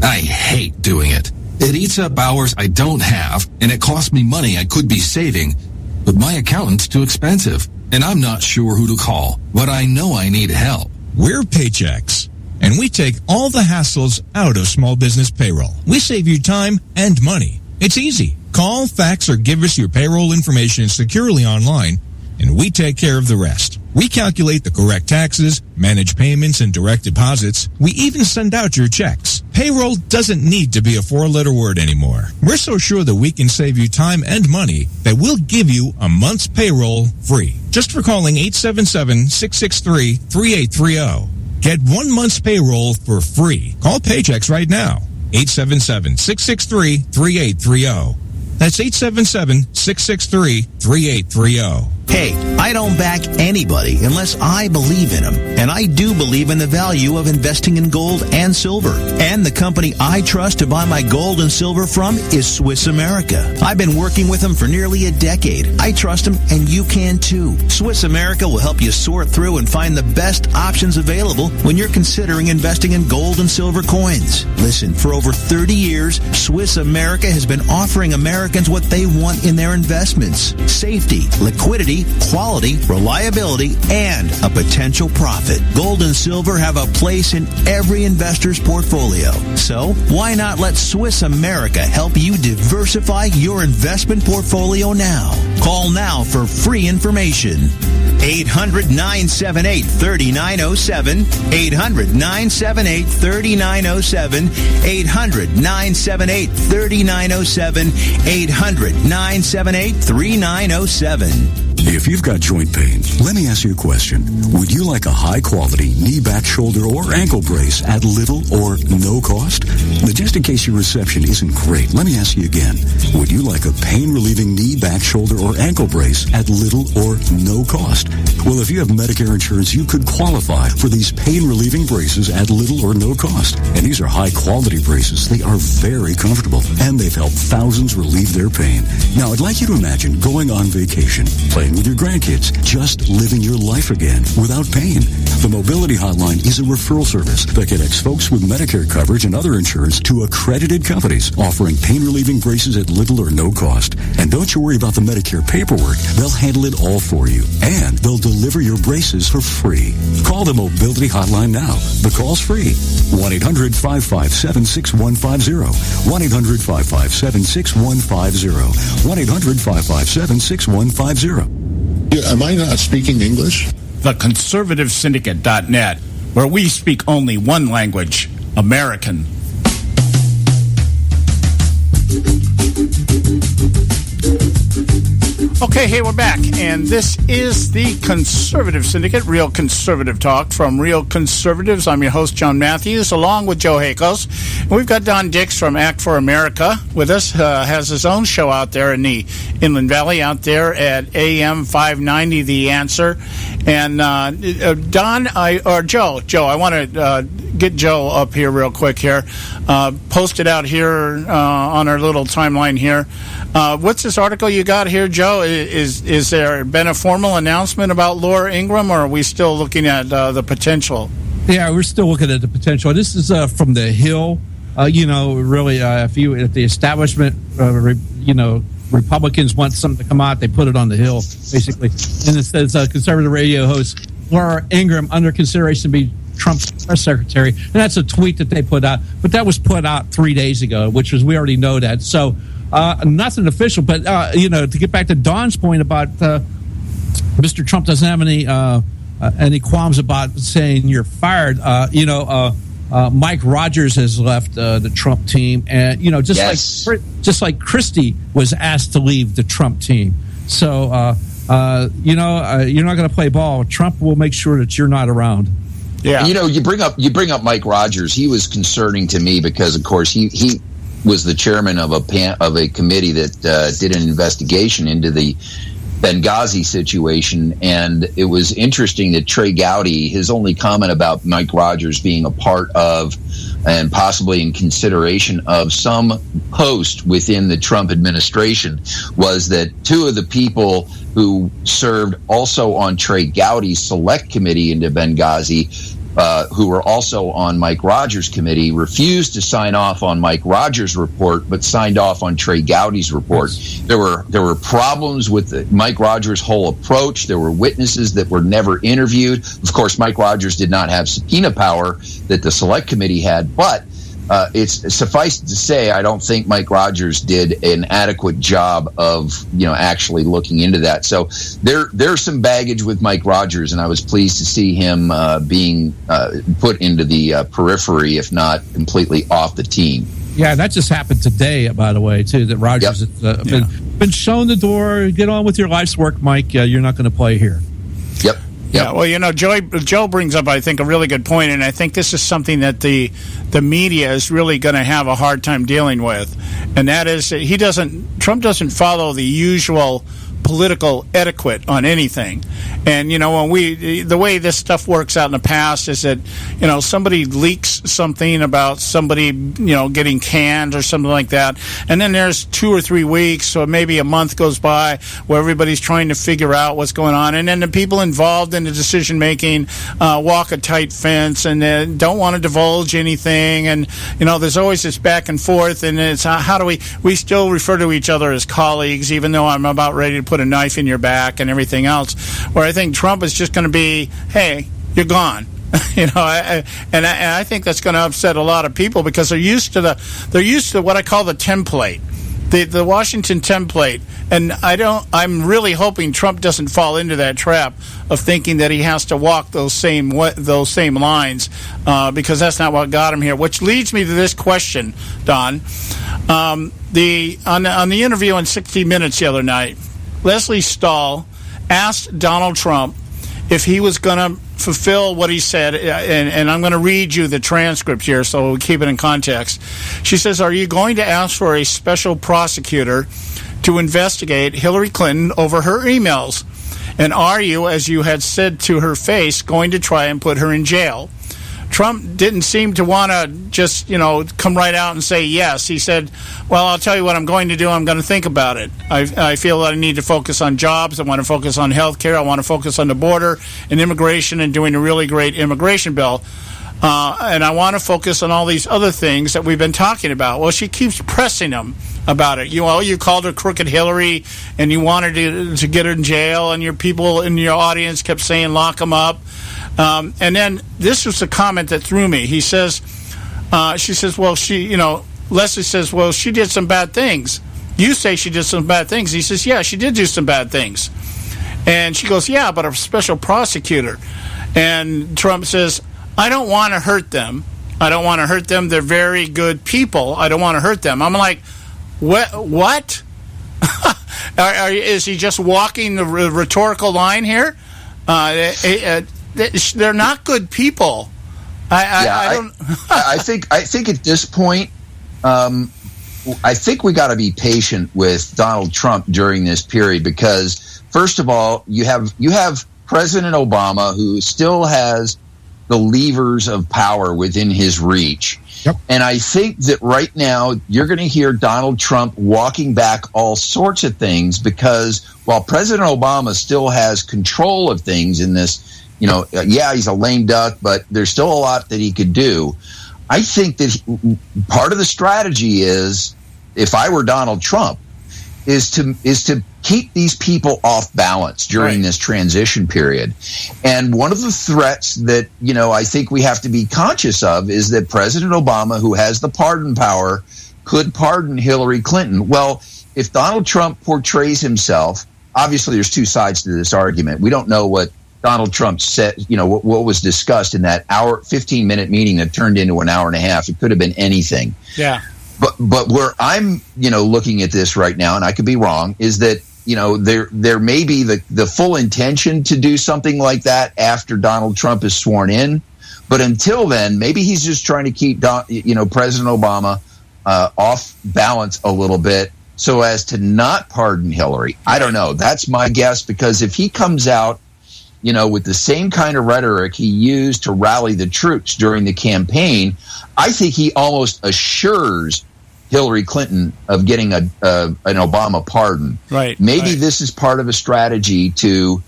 I hate doing it. It eats up hours I don't have, and it costs me money I could be saving. But my accountant's too expensive, and I'm not sure who to call, but I know I need help. We're Paychex, and we take all the hassles out of small business payroll. We save you time and money. It's easy. Call, fax, or give us your payroll information securely online, and we take care of the rest. We calculate the correct taxes, manage payments and direct deposits. We even send out your checks. Payroll doesn't need to be a 4-letter word anymore. We're so sure that we can save you time and money that we'll give you a month's payroll free. Just for calling 877-663-3830. Get 1 month's payroll for free. Call Paychex right now. 877-663-3830. That's 877-663-3830. Hey, I don't back anybody unless I believe in them. And I do believe in the value of investing in gold and silver. And the company I trust to buy my gold and silver from is Swiss America. I've been working with them for nearly a decade. I trust them, and you can too. Swiss America will help you sort through and find the best options available when you're considering investing in gold and silver coins. Listen, for over 30 years, Swiss America has been offering Americans what they want in their investments: safety, liquidity, quality, reliability, and a potential profit. Gold and silver have a place in every investor's portfolio. So, why not let Swiss America help you diversify your investment portfolio now? Call now for free information. 800-978-3907. 800-978-3907. 800-978-3907. 800-978-3907. If you've got joint pain, let me ask you a question. Would you like a high-quality knee, back, shoulder, or ankle brace at little or no cost? But just in case your reception isn't great, let me ask you again. Would you like a pain-relieving knee, back, shoulder, or ankle brace at little or no cost? Well, if you have Medicare insurance, you could qualify for these pain-relieving braces at little or no cost. And these are high-quality braces. They are very comfortable, and they've helped thousands relieve their pain. Now, I'd like you to imagine going on vacation, playing with your grandkids, just living your life again without pain. The Mobility Hotline is a referral service that connects folks with Medicare coverage and other insurance to accredited companies offering pain-relieving braces at little or no cost. And don't you worry about the Medicare paperwork. They'll handle it all for you. And they'll deliver your braces for free. Call the Mobility Hotline now. The call's free. 1-800-557-6150. 1-800-557-6150. 1-800-557-6150. Am I not speaking English? TheConservativeSyndicate.net, where we speak only one language, American. Okay, hey, we're back, and this is the Conservative Syndicate, real conservative talk from Real Conservatives. I'm your host, John Matthews, along with Joe Hakos. And we've got Don Dix from Act for America with us, has his own show out there in the Inland Valley, out there at AM 590, The Answer. And Don, Joe, I want to get Joe up here real quick here. Post it out here on our little timeline here. What's this article you got here, Joe? Is there been a formal announcement about Laura Ingraham, or are we still looking at the potential? Yeah, we're still looking at the potential. This is from the Hill. Really, if the establishment, Republicans want something to come out, they put it on the Hill, basically. And it says conservative radio host Laura Ingraham under consideration to be Trump's press secretary. And that's a tweet that they put out. But that was put out 3 days ago, which was, we already know that. So nothing official. But, to get back to Don's point about Mr. Trump doesn't have any qualms about saying you're fired. Mike Rogers has left the Trump team, and just like Christie was asked to leave the Trump team. So you're not going to play ball. Trump will make sure that you're not around. Yeah, and, you bring up Mike Rogers. He was concerning to me because, of course, he was the chairman of a committee that did an investigation into the Benghazi situation, and it was interesting that Trey Gowdy, his only comment about Mike Rogers being a part of and possibly in consideration of some post within the Trump administration, was that two of the people who served also on Trey Gowdy's select committee into Benghazi, who were also on Mike Rogers' committee, refused to sign off on Mike Rogers' report, but signed off on Trey Gowdy's report. There were problems with Mike Rogers' whole approach. There were witnesses that were never interviewed. Of course, Mike Rogers did not have subpoena power that the select committee had, but it's suffice to say, I don't think Mike Rogers did an adequate job of, actually looking into that. So there's some baggage with Mike Rogers, and I was pleased to see him being put into the periphery, if not completely off the team. Yeah, that just happened today, by the way, too, that Rogers has been shown the door. Get on with your life's work, Mike. You're not going to play here. Yep. Yeah, well, Joe brings up, I think, a really good point, and I think this is something that the media is really going to have a hard time dealing with, and that is Trump doesn't follow the usual political etiquette on anything. And, when the way this stuff works out in the past is that, somebody leaks something about somebody, getting canned or something like that. And then there's 2 or 3 weeks or maybe a month goes by where everybody's trying to figure out what's going on. And then the people involved in the decision making walk a tight fence and don't want to divulge anything. And, there's always this back and forth. And it's how do we still refer to each other as colleagues, even though I'm about ready to put a knife in your back and everything else, where I think Trump is just going to be, hey, you're gone. I think that's going to upset a lot of people because they're used to what I call the template, the Washington template. And I'm really hoping Trump doesn't fall into that trap of thinking that he has to walk those same lines, because that's not what got him here. Which leads me to this question, Don. On the interview on 60 Minutes the other night, Leslie Stahl asked Donald Trump if he was going to fulfill what he said, and I'm going to read you the transcript here so we'll keep it in context. She says, are you going to ask for a special prosecutor to investigate Hillary Clinton over her emails? And are you, as you had said to her face, going to try and put her in jail? Trump didn't seem to want to just, come right out and say yes. He said, well, I'll tell you what I'm going to do. I'm going to think about it. I feel that I need to focus on jobs. I want to focus on health care. I want to focus on the border and immigration and doing a really great immigration bill. And I want to focus on all these other things that we've been talking about. Well, she keeps pressing him about it. You called her Crooked Hillary, and you wanted to get her in jail, and your people in your audience kept saying, lock him up. And then this was the comment that threw me. He says, she says, well, Leslie says, well, she did some bad things. You say she did some bad things. He says, yeah, she did do some bad things. And she goes, yeah, but a special prosecutor. And Trump says, I don't want to hurt them. I don't want to hurt them. They're very good people. I don't want to hurt them. I'm like, what? Is he just walking the rhetorical line here? They're not good people. I think at this point, I think we got to be patient with Donald Trump during this period because, first of all, you have President Obama who still has the levers of power within his reach. Yep. And I think that right now you're going to hear Donald Trump walking back all sorts of things because while President Obama still has control of things in this, he's a lame duck, but there's still a lot that he could do. I think that part of the strategy is, if I were Donald Trump, is to keep these people off balance during this transition period. And one of the threats that, I think we have to be conscious of is that President Obama, who has the pardon power, could pardon Hillary Clinton. Well, if Donald Trump portrays himself, obviously there's two sides to this argument. We don't know what Donald Trump said, what was discussed in that 15-minute meeting that turned into an hour and a half. It could have been anything. Yeah. But where I'm, looking at this right now, and I could be wrong, is that, there may be the full intention to do something like that after Donald Trump is sworn in. But until then, maybe he's just trying to keep, President Obama off balance a little bit so as to not pardon Hillary. I don't know. That's my guess, because if he comes out, with the same kind of rhetoric he used to rally the troops during the campaign, I think he almost assures Hillary Clinton of getting an Obama pardon. Right. Maybe this is part of a strategy to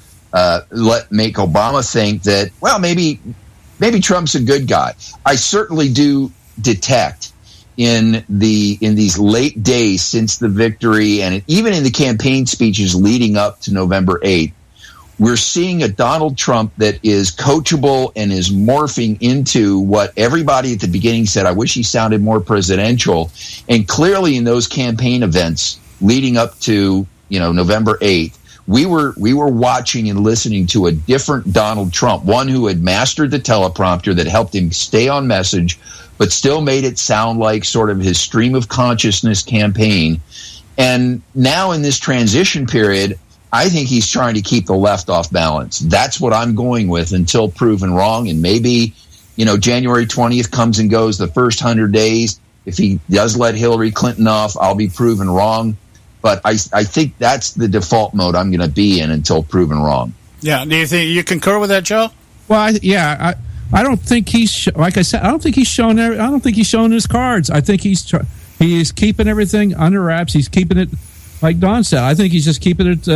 make Obama think that, well, maybe Trump's a good guy. I certainly do detect in these late days since the victory, and even in the campaign speeches leading up to November 8th, we're seeing a Donald Trump that is coachable and is morphing into what everybody at the beginning said, I wish he sounded more presidential. And clearly in those campaign events leading up to, November 8th, we were watching and listening to a different Donald Trump, one who had mastered the teleprompter that helped him stay on message, but still made it sound like sort of his stream of consciousness campaign. And now in this transition period, I think he's trying to keep the left off balance. That's what I'm going with until proven wrong. And maybe, January 20th comes and goes the first 100 days. If he does let Hillary Clinton off, I'll be proven wrong. But I think that's the default mode I'm going to be in until proven wrong. Yeah. Do you think you concur with that, Joe? Well, I don't think he's like I said. I don't think he's shown. I don't think he's showing his cards. I think he's keeping everything under wraps. He's keeping it, like Don said. I think he's just keeping it,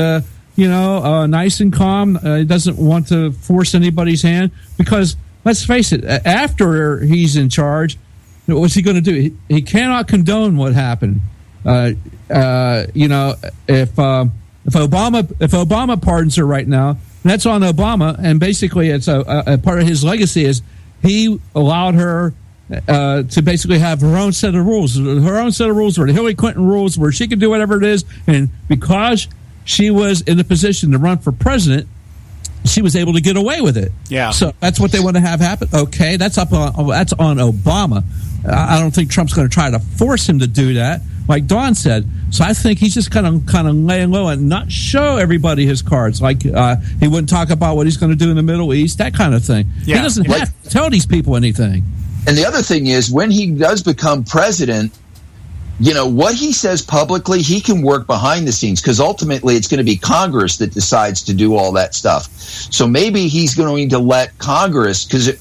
nice and calm. He doesn't want to force anybody's hand because let's face it. After he's in charge, what's he going to do? He cannot condone what happened. If Obama pardons her right now. That's on Obama, and basically it's a part of his legacy is he allowed her to basically have her own set of rules. Her own set of rules were the Hillary Clinton rules where she could do whatever it is, and because she was in the position to run for president, she was able to get away with it. Yeah. So that's what they want to have happen. Okay, that's on Obama. I don't think Trump's going to try to force him to do that, like Don said. So I think he's just kind of laying low and not show everybody his cards. Like he wouldn't talk about what he's going to do in the Middle East, that kind of thing. Yeah. He doesn't have to tell these people anything. And the other thing is, when he does become president, what he says publicly, he can work behind the scenes because ultimately it's going to be Congress that decides to do all that stuff. So maybe he's going to let Congress, because,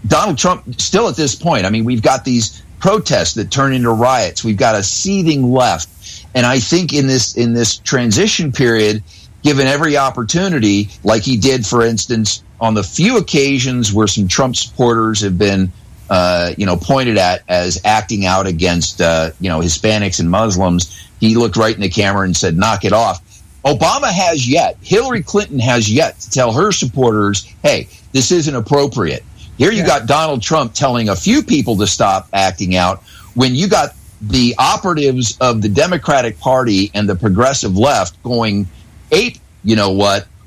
Donald Trump still at this point, I mean, we've got these protests that turn into riots. We've got a seething left. And I think in this transition period, given every opportunity, like he did, for instance, on the few occasions where some Trump supporters have been, pointed at as acting out against, Hispanics and Muslims, he looked right in the camera and said, knock it off. Obama has yet. Hillary Clinton has yet to tell her supporters, hey, this isn't appropriate. Here you got Donald Trump telling a few people to stop acting out when you got the operatives of the Democratic Party and the progressive left going ape,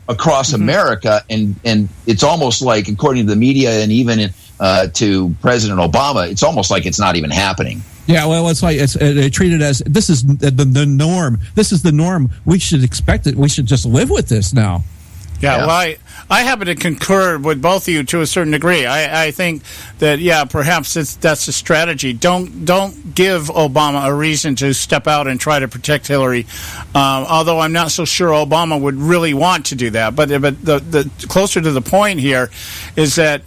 across America. And it's almost like, according to the media and even to President Obama, it's almost like it's not even happening. Yeah, well, it's like they treat it as this is the norm. This is the norm. We should expect it. We should just live with this now. Yeah, well, I happen to concur with both of you to a certain degree. I think that, perhaps that's a strategy. Don't give Obama a reason to step out and try to protect Hillary, although I'm not so sure Obama would really want to do that. But the closer to the point here is that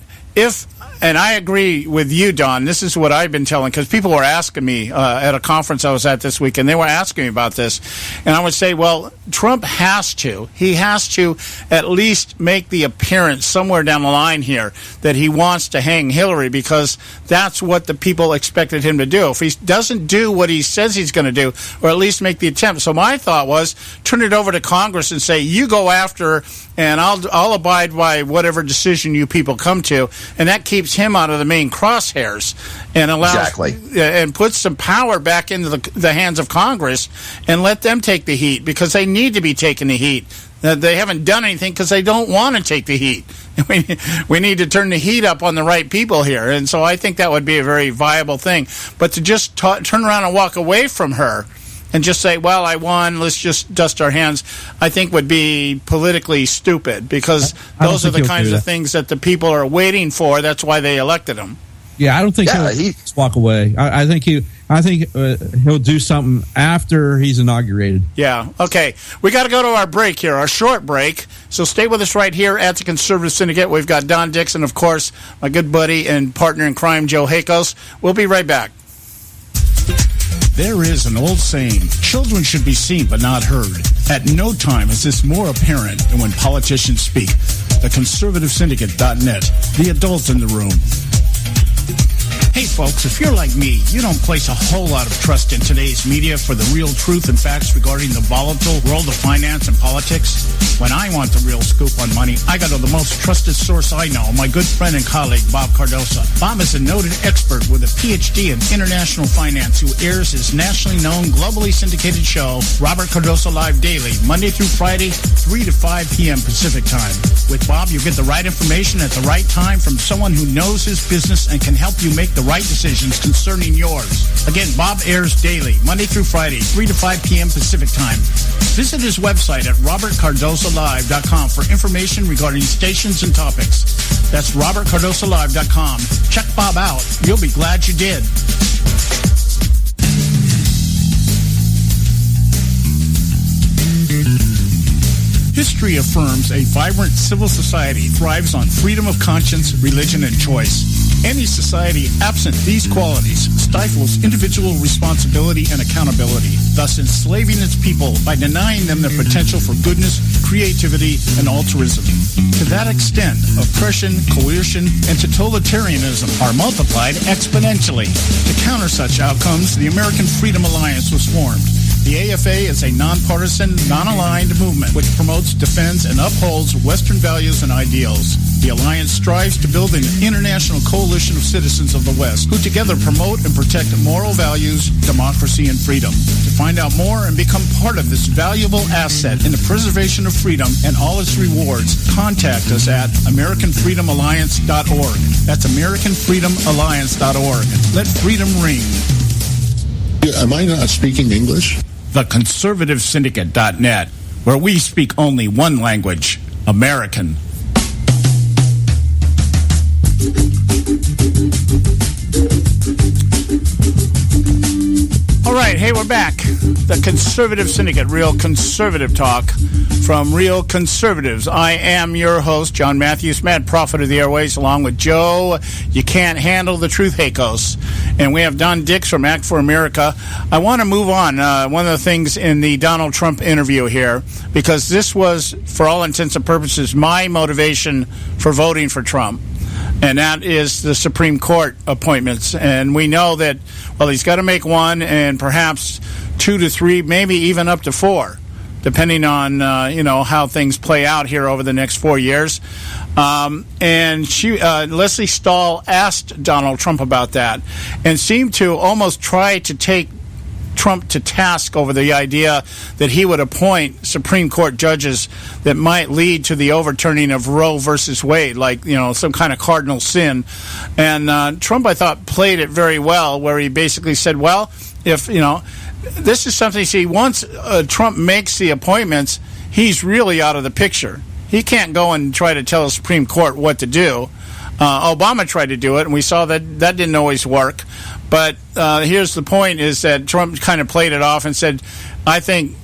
and I agree with you, Don. This is what I've been telling, because people were asking me at a conference I was at this week, and they were asking me about this. And I would say, well, Trump he has to at least make the appearance somewhere down the line here that he wants to hang Hillary, because that's what the people expected him to do. If he doesn't do what he says he's going to do, or at least make the attempt. So my thought was, turn it over to Congress and say, you go after, and I'll abide by whatever decision you people come to. And that keeps him out of the main crosshairs and allows and puts some power back into the hands of Congress and let them take the heat, because they need to be taking the heat. They haven't done anything because they don't want to take the heat. We need to turn the heat up on the right people here. And so I think that would be a very viable thing. But to just turn around and walk away from her and just say, well, I won, let's just dust our hands, I think would be politically stupid, because those are the kinds of things that the people are waiting for. That's why they elected him. Yeah, I don't think he'll just walk away. I think he'll do something after he's inaugurated. Yeah. Okay. We got to go to our break here, our short break. So stay with us right here at the Conservative Syndicate. We've got Don Dixon, of course, my good buddy and partner in crime, Joe Hakos. We'll be right back. There is an old saying, children should be seen but not heard. At no time is this more apparent than when politicians speak. TheConservativeSyndicate.net, the adult in the room. Hey folks, if you're like me, you don't place a whole lot of trust in today's media for the real truth and facts regarding the volatile world of finance and politics. When I want the real scoop on money, I go to the most trusted source I know, my good friend and colleague, Bob Cardosa. Bob is a noted expert with a PhD in international finance who airs his nationally known, globally syndicated show, Robert Cardosa Live Daily, Monday through Friday, 3 to 5 p.m. Pacific time. With Bob, you get the right information at the right time from someone who knows his business and can help you make the right decisions concerning yours. Again, Bob airs daily, Monday through Friday, 3 to 5 p.m. Pacific time. Visit his website at robertcardosalive.com for information regarding stations and topics. That's robertcardosalive.com. Check Bob out. You'll be glad you did. History affirms a vibrant civil society thrives on freedom of conscience, religion, and choice. Any society absent these qualities stifles individual responsibility and accountability, thus enslaving its people by denying them the potential for goodness, creativity, and altruism. To that extent, oppression, coercion, and totalitarianism are multiplied exponentially. To counter such outcomes, the American Freedom Alliance was formed. The AFA is a nonpartisan, non-aligned movement which promotes, defends, and upholds Western values and ideals. The Alliance strives to build an international coalition of citizens of the West who together promote and protect moral values, democracy, and freedom. To find out more and become part of this valuable asset in the preservation of freedom and all its rewards, contact us at AmericanFreedomAlliance.org. That's AmericanFreedomAlliance.org. Let freedom ring. Am I not speaking English? TheConservativeSyndicate.net, where we speak only one language, American. All right, hey, we're back. The Conservative Syndicate, real conservative talk from real conservatives. I am your host, John Matthews, Mad Prophet of the Airways, along with Joe, You Can't Handle the Truth, Hakos. And we have Don Dix from Act for America. I want to move on. One of the things in the Donald Trump interview here, because this was, for all intents and purposes, my motivation for voting for Trump. And that is the Supreme Court appointments. And we know that, well, he's got to make one and perhaps 2 to 3, maybe even up to 4, depending on, how things play out here over the next 4 years. And Leslie Stahl asked Donald Trump about that and seemed to almost try to take Trump to task over the idea that he would appoint Supreme Court judges that might lead to the overturning of Roe versus Wade, like, some kind of cardinal sin. And Trump, I thought, played it very well, where he basically said, well, if, this is something, see, once Trump makes the appointments, he's really out of the picture. He can't go and try to tell the Supreme Court what to do. Obama tried to do it, and we saw that didn't always work. But here's the point, is that Trump kind of played it off and said, I think,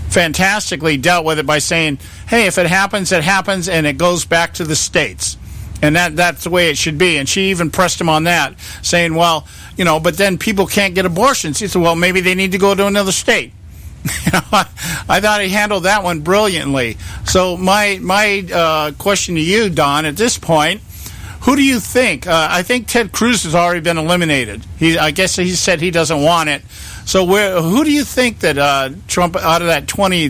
fantastically dealt with it by saying, hey, if it happens, it happens, and it goes back to the states. And that's the way it should be. And she even pressed him on that, saying, well, but then people can't get abortions. He said, well, maybe they need to go to another state. I thought he handled that one brilliantly. So my question to you, Don, at this point, who do you think? I think Ted Cruz has already been eliminated. I guess he said he doesn't want it. So who do you think that Trump, out of that 20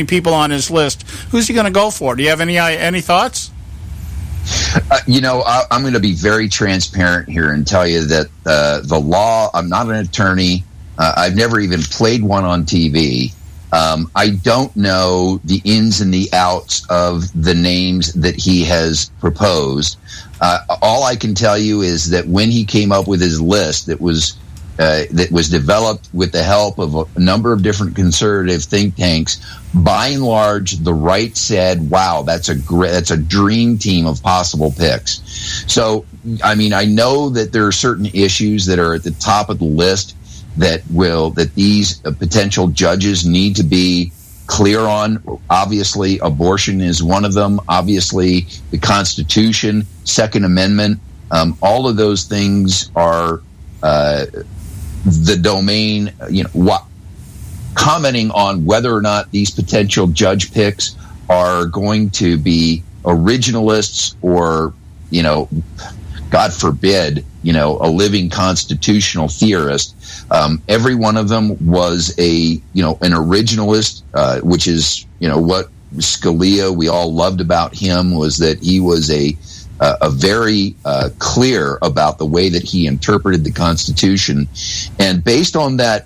people on his list, who's he going to go for? Do you have any thoughts? I'm going to be very transparent here and tell you that the law, I'm not an attorney. I've never even played one on TV. I don't know the ins and the outs of the names that he has proposed. All I can tell you is that when he came up with his list that was developed with the help of a number of different conservative think tanks, by and large, the right said, wow, that's a dream team of possible picks. So, I know that there are certain issues that are at the top of the list that these potential judges need to be clear on. Obviously, abortion is one of them. Obviously, the Constitution, Second Amendment, all of those things are the domain, commenting on whether or not these potential judge picks are going to be originalists or, God forbid, a living constitutional theorist. Every one of them was an originalist, which is, what Scalia, we all loved about him, was that he was a very clear about the way that he interpreted the Constitution. And based on that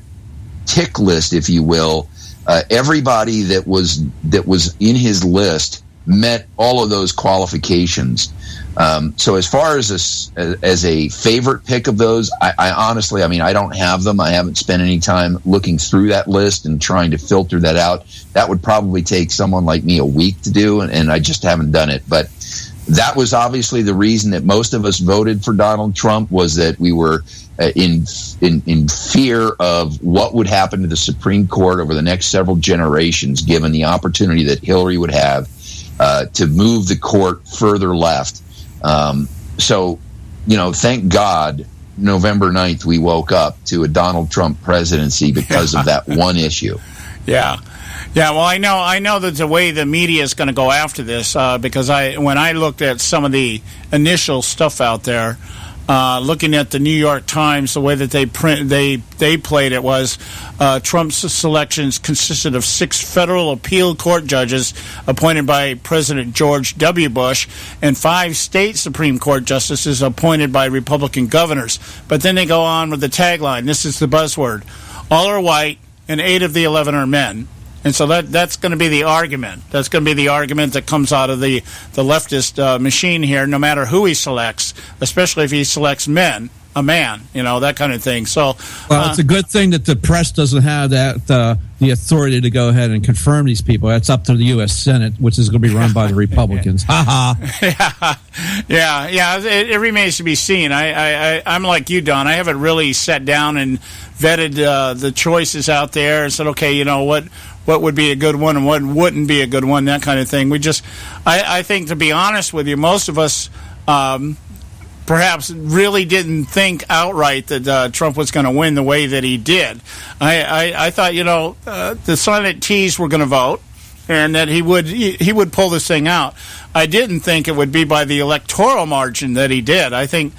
tick list, if you will, everybody that was in his list met all of those qualifications. So as far as a favorite pick of those, I honestly, I don't have them. I haven't spent any time looking through that list and trying to filter that out. That would probably take someone like me a week to do, and I just haven't done it. But That was obviously the reason that most of us voted for Donald Trump, was that we were in fear of what would happen to the Supreme Court over the next several generations, given the opportunity that Hillary would have to move the court further left. So, thank God, November 9th, we woke up to a Donald Trump presidency because of that one issue. Yeah. Yeah, well, I know that the way the media is going to go after this, because when I looked at some of the initial stuff out there, looking at the New York Times, the way that they played it was Trump's selections consisted of 6 federal appeal court judges appointed by President George W. Bush and 5 state Supreme Court justices appointed by Republican governors. But then they go on with the tagline. This is the buzzword: all are white and 8 of the 11 are men. And so that's going to be the argument. That's going to be the argument that comes out of the leftist machine here, no matter who he selects, especially if he selects a man, that kind of thing. So, well, it's a good thing that the press doesn't have the authority to go ahead and confirm these people. That's up to the U.S. Senate, which is going to be run by the Republicans. Ha ha. Yeah. It remains to be seen. I'm like you, Don. I haven't really sat down and vetted the choices out there and said, okay, what would be a good one and what wouldn't be a good one, that kind of thing. I think, to be honest with you, most of us perhaps really didn't think outright that Trump was going to win the way that he did. I thought, the silent T's were going to vote and that he would pull this thing out. I didn't think it would be by the electoral margin that he did. I think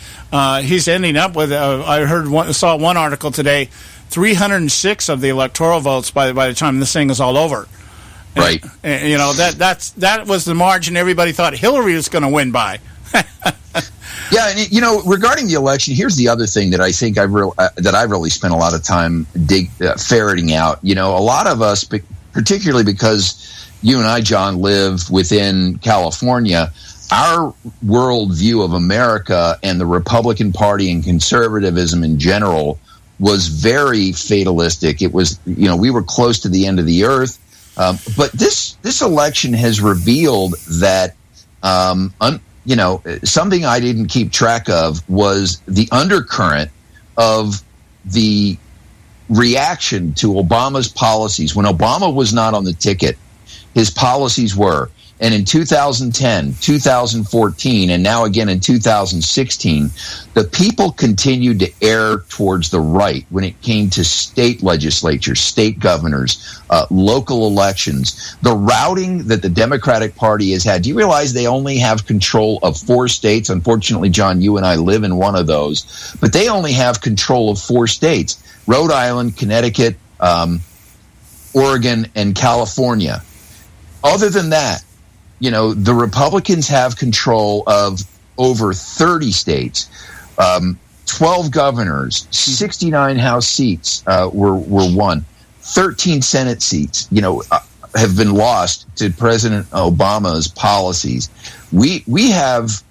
he's ending up with, I saw one article today, 306 of the electoral votes by the time this thing is all over. Right. And, that was the margin everybody thought Hillary was going to win by. Yeah, and regarding the election, here's the other thing that I think I've really spent a lot of time ferreting out. A lot of us, particularly because you and I, John, live within California, our worldview of America and the Republican Party and conservatism in general was very fatalistic. It was, we were close to the end of the earth. But this election has revealed that, something I didn't keep track of was the undercurrent of the reaction to Obama's policies. When Obama was not on the ticket, his policies were. And in 2010, 2014, and now again in 2016, the people continued to err towards the right when it came to state legislatures, state governors, local elections. The routing that the Democratic Party has had, do you realize they only have control of 4 states? Unfortunately, John, you and I live in one of those. But they only have control of 4 states: Rhode Island, Connecticut, Oregon, and California. Other than that, the Republicans have control of over 30 states, 12 governors, 69 House seats were won, 13 Senate seats, have been lost to President Obama's policies. We have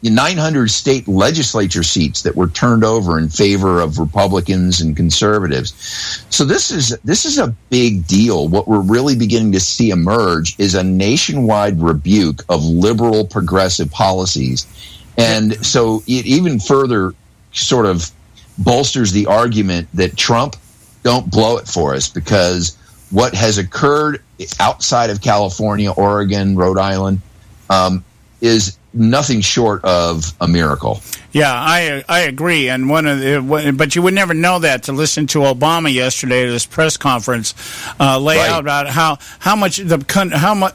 900 state legislature seats that were turned over in favor of Republicans and conservatives. So this is a big deal. What we're really beginning to see emerge is a nationwide rebuke of liberal progressive policies. And so it even further sort of bolsters the argument that Trump, don't blow it for us, because what has occurred outside of California, Oregon, Rhode Island, is nothing short of a miracle. Yeah, I agree, and but you would never know that to listen to Obama yesterday at his press conference lay out about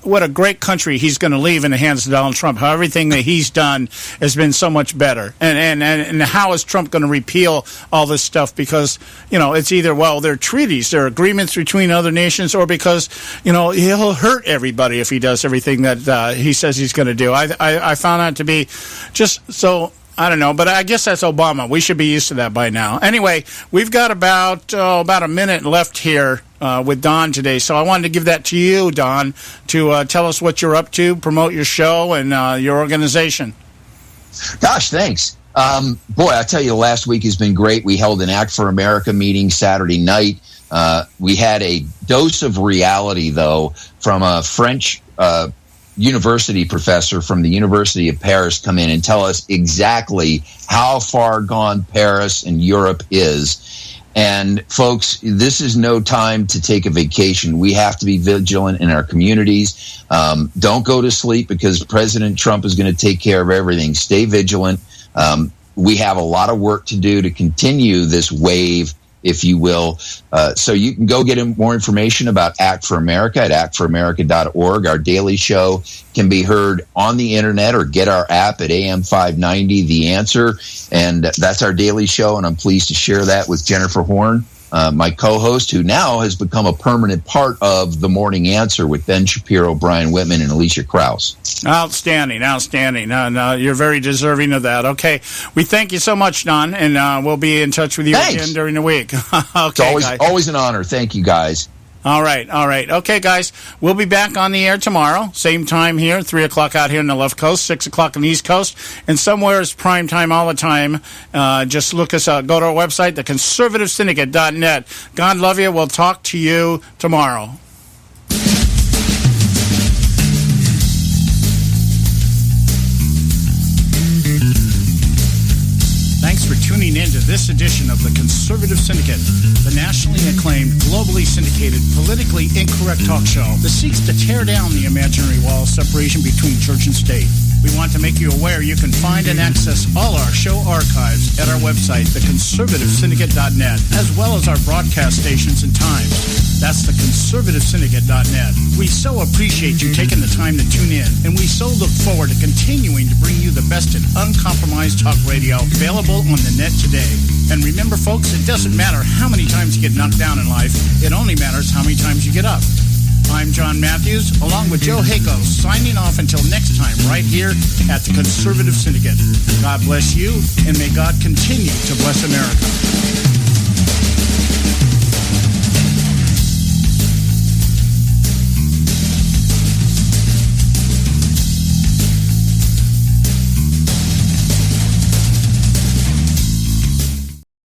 what a great country he's going to leave in the hands of Donald Trump. How everything that he's done has been so much better, and how is Trump going to repeal all this stuff? Because it's either they're treaties, they're agreements between other nations, or because he'll hurt everybody if he does everything that he says he's going to do. I found that to be just so. I don't know, but I guess that's Obama. We should be used to that by now. Anyway, we've got about a minute left here with Don today, so I wanted to give that to you, Don, to tell us what you're up to, promote your show and your organization. Gosh, thanks. Boy, I tell you, last week has been great. We held an Act for America meeting Saturday night. We had a dose of reality, though, from a French university professor from the University of Paris come in and tell us exactly how far gone Paris and Europe is. And folks, this is no time to take a vacation. We have to be vigilant in our communities. Don't go to sleep because President Trump is going to take care of everything. Stay vigilant. We have a lot of work to do to continue this wave, if you will. So you can go get more information about Act for America at actforamerica.org. Our daily show can be heard on the internet or get our app at AM 590, The Answer. And that's our daily show, and I'm pleased to share that with Jennifer Horn, my co-host, who now has become a permanent part of The Morning Answer with Ben Shapiro, Brian Whitman, and Alicia Krause. Outstanding. No, you're very deserving of that. Okay. We thank you so much, Don, and we'll be in touch with you again during the week. Okay, it's always an honor. Thank you, guys. All right. Okay, guys, we'll be back on the air tomorrow. Same time here, 3 o'clock out here on the left coast, 6 o'clock on the east coast, and somewhere is prime time all the time. Just look us up. Go to our website, theconservativesyndicate.net. God love you. We'll talk to you tomorrow. Thanks for tuning in to this edition of the Conservative Syndicate, the nationally acclaimed, globally syndicated, politically incorrect talk show that seeks to tear down the imaginary wall of separation between church and state. We want to make you aware you can find and access all our show archives at our website, theconservativesyndicate.net, as well as our broadcast stations and times. That's theconservativesyndicate.net. We so appreciate you taking the time to tune in, and we so look forward to continuing to bring you the best in uncompromised talk radio available on the net today. And remember, folks, it doesn't matter how many times you get knocked down in life. It only matters how many times you get up. I'm John Matthews, along with Joe Hago, signing off until next time right here at the Conservative Syndicate. God bless you, and may God continue to bless America.